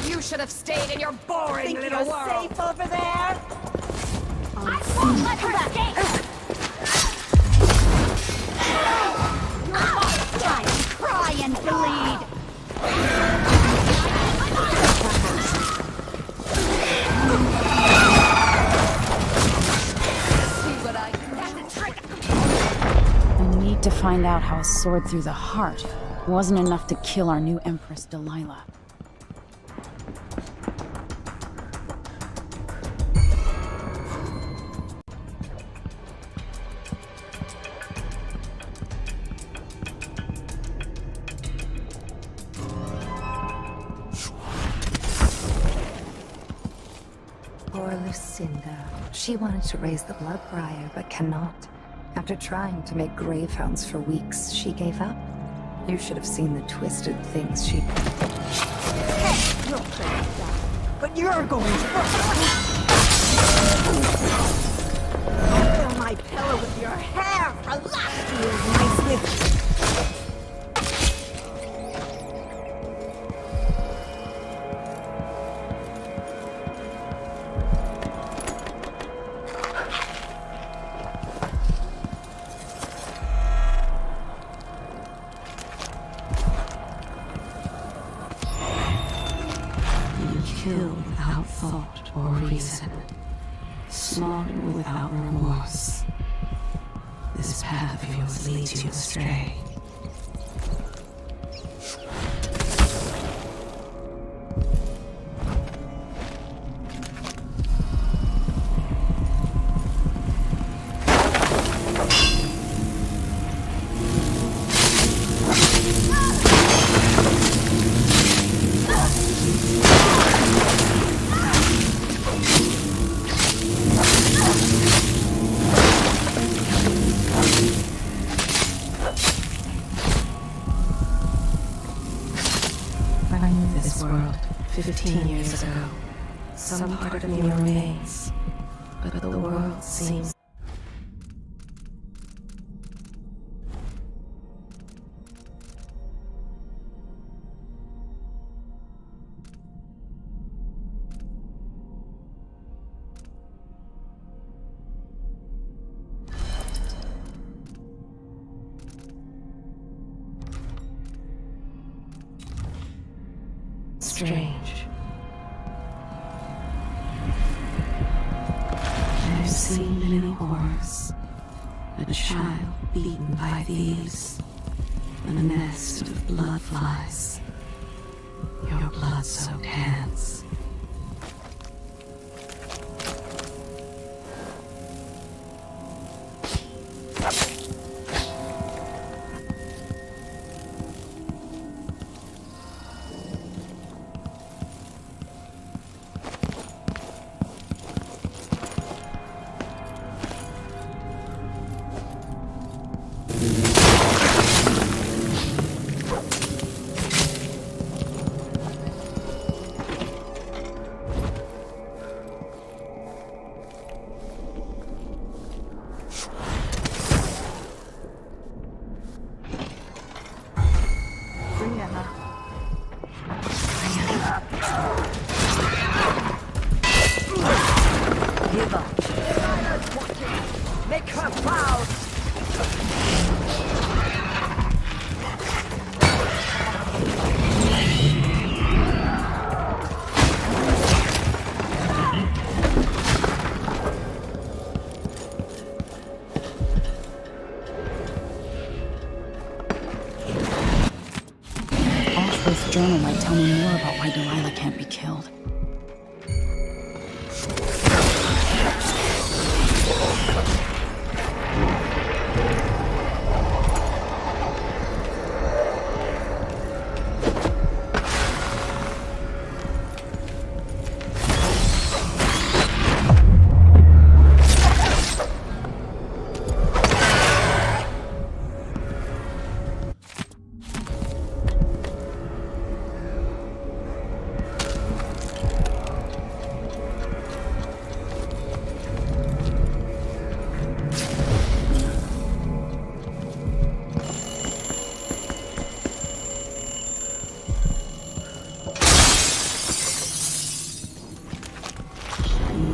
You should have stayed in your boring Think little you're world. safe over there? I won't let her escape. You must die and cry and bleed. I need to find out how a sword through the heart wasn't enough to kill our new Empress Delilah. Poor Lucinda. She wanted to raise the blood briar, but cannot. After trying to make gravehounds for weeks, she gave up. You should have seen the twisted things she... Hey, you're pretty bad, but you're going to... Fill my pillow with your hair! Relax, you nice little... Kill without thought or reason. Slaughter without remorse. This path of yours leads you astray. I knew this world 15 years ago. Some part of me remains, but the world seems... strange. I've seen many horrors. A child beaten by thieves. A nest of blood flies. Your blood-soaked hands. Give up. Make her proud. Ashworth's journal might tell me more about why Delilah can't be killed.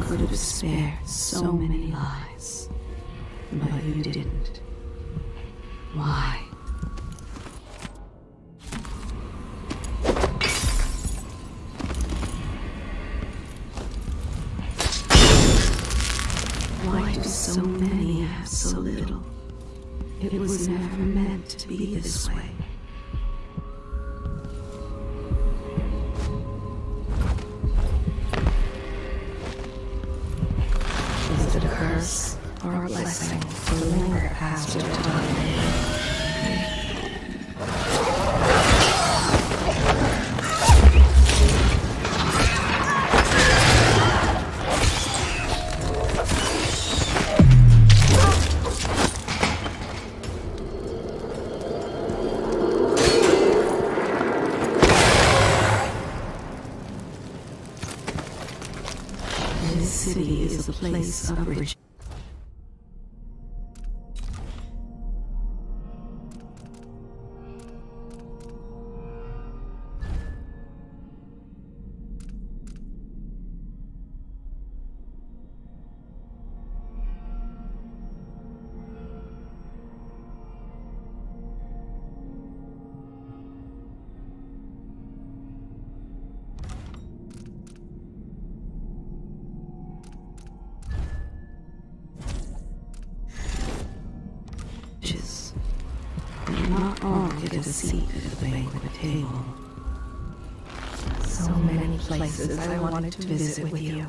Could have spared so many lives, but you didn't. Why? Why do so many have so little? It was never meant to be this way. Is it a curse or a blessing to linger past your time? This city is a place of rich. Not all get a seat at the banquet table. So many places I wanted to visit with you.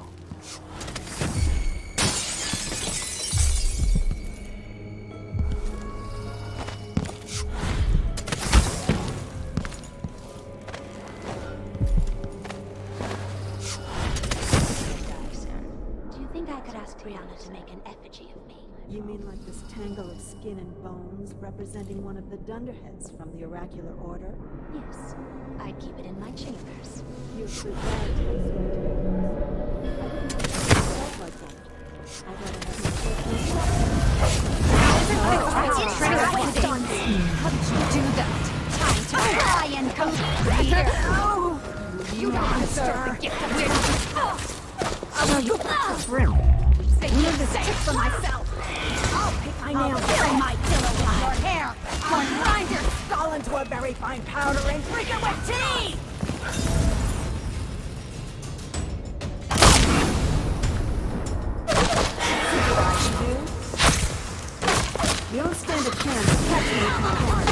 Do you think I could ask Brianna to make an effigy of me? You mean like this tangle of skin and bones representing one of the Dunderheads from the Oracular Order? Yes. I'd keep it in my chambers. You could How did you do that? Time to try and come here. You monster! Get the Save the safe for myself. I'll pick my nails and my pillow with your hair. I'll grind your skull into a very fine powder and drink it with tea. See what I can do? You don't stand a chance to catch me if you can.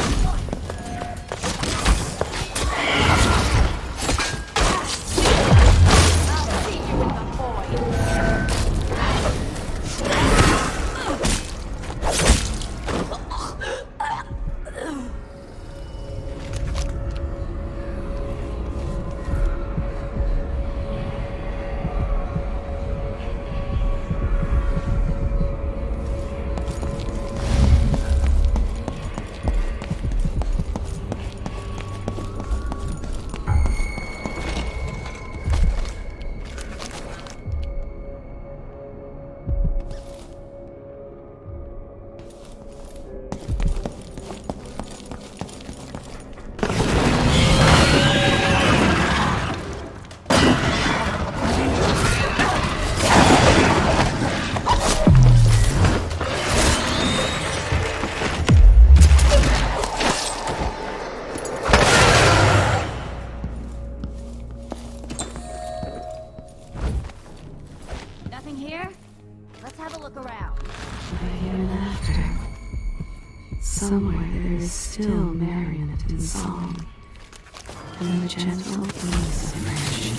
Somewhere there is still merriment and song, and the gentle ease of friendship.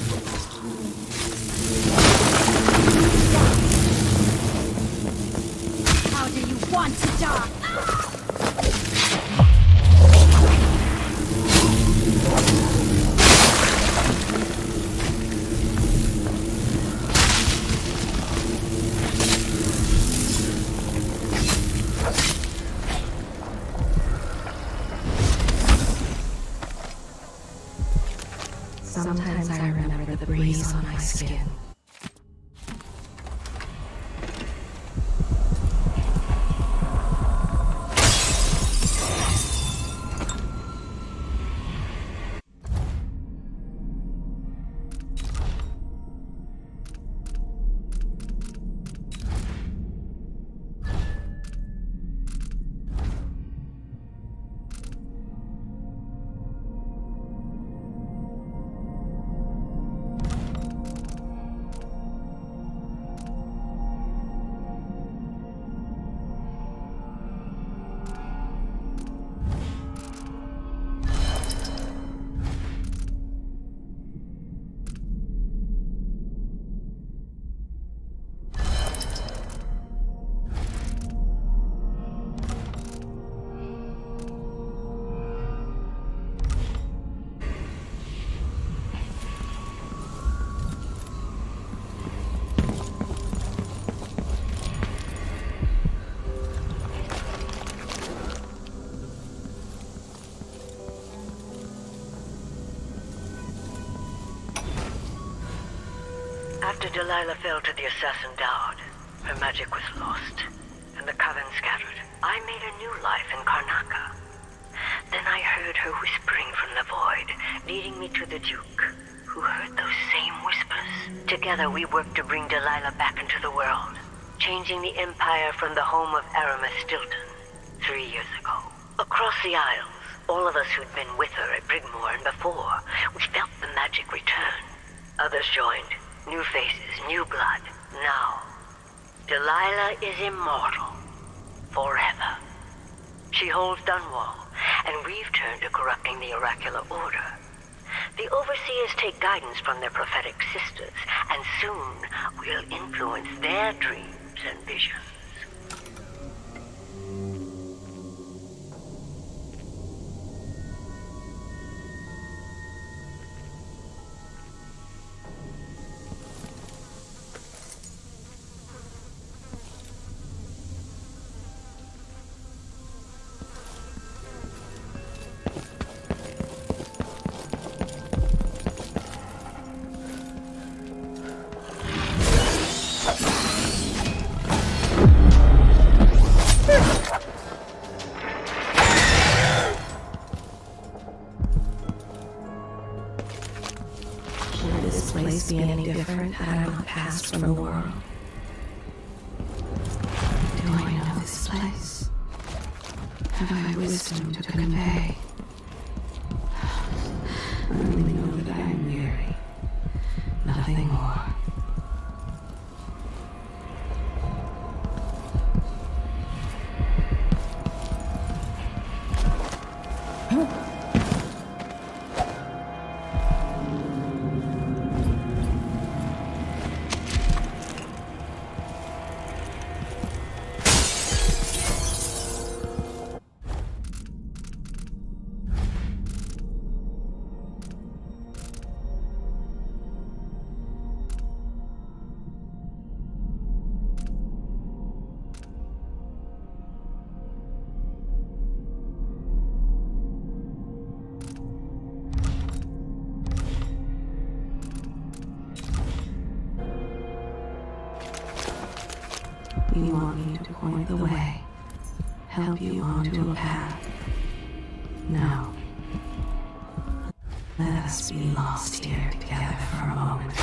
How do you want to die? Sometimes I remember the breeze on my skin. After Delilah fell to the assassin Daud, her magic was lost, and the coven scattered. I made a new life in Karnaca. Then I heard her whispering from the void, leading me to the Duke, who heard those same whispers. Together we worked to bring Delilah back into the world, changing the Empire from the home of Aramis Stilton 3 years ago. Across the Isles, all of us who'd been with her at Brigmore and before, we felt the magic return. Others joined. New faces, new blood. Now, Delilah is immortal. Forever. She holds Dunwall, and we've turned to corrupting the oracular order. The Overseers take guidance from their prophetic sisters, and soon we'll influence their dreams and visions. Be any different had I not passed from the world? Do I know this place? Have I wisdom to convey? I only know that I am weary. Nothing more. You want me to point the way, help you onto a path. No. Let us be lost here together for a moment.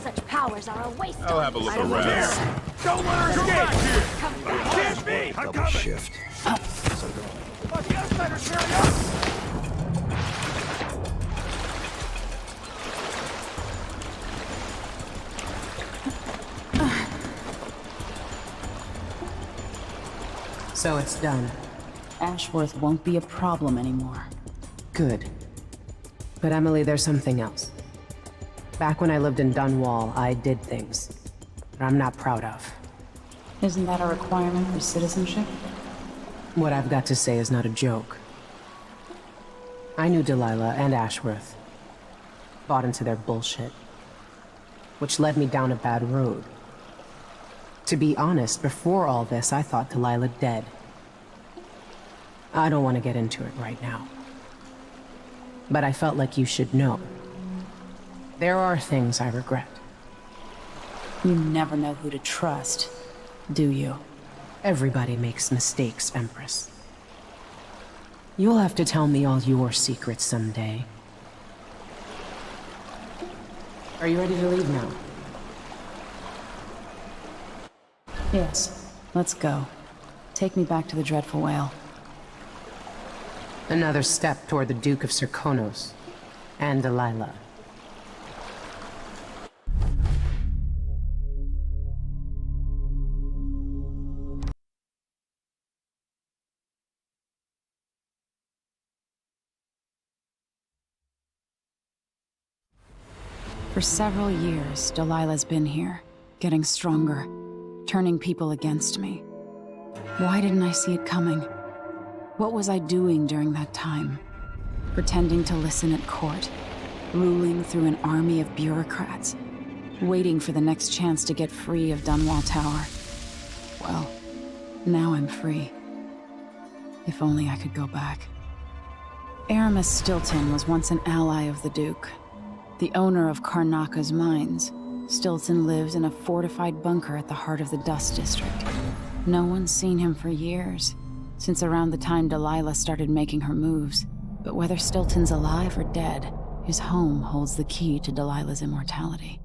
Such powers are a waste. I'll have a look around. Don't let her escape! Come back. Can't be! I'm coming! Shift. But the outsiders carry up! So it's done. Ashworth won't be a problem anymore. Good. But Emily, there's something else. Back when I lived in Dunwall, I did things that I'm not proud of. Isn't that a requirement for citizenship? What I've got to say is not a joke. I knew Delilah and Ashworth. Bought into their bullshit. Which led me down a bad road. To be honest, before all this, I thought Delilah dead. I don't want to get into it right now. But I felt like you should know. There are things I regret. You never know who to trust, do you? Everybody makes mistakes, Empress. You'll have to tell me all your secrets someday. Are you ready to leave now? Yes. Let's go. Take me back to the Dreadful Whale. Another step toward the Duke of Serkonos and Delilah. For several years, Delilah's been here, getting stronger, turning people against me. Why didn't I see it coming? What was I doing during that time? Pretending to listen at court, ruling through an army of bureaucrats, waiting for the next chance to get free of Dunwall Tower. Well, now I'm free. If only I could go back. Aramis Stilton was once an ally of the Duke, the owner of Karnaka's mines. Stilton lived in a fortified bunker at the heart of the Dust District. No one's seen him for years, since around the time Delilah started making her moves. But whether Stilton's alive or dead, his home holds the key to Delilah's immortality.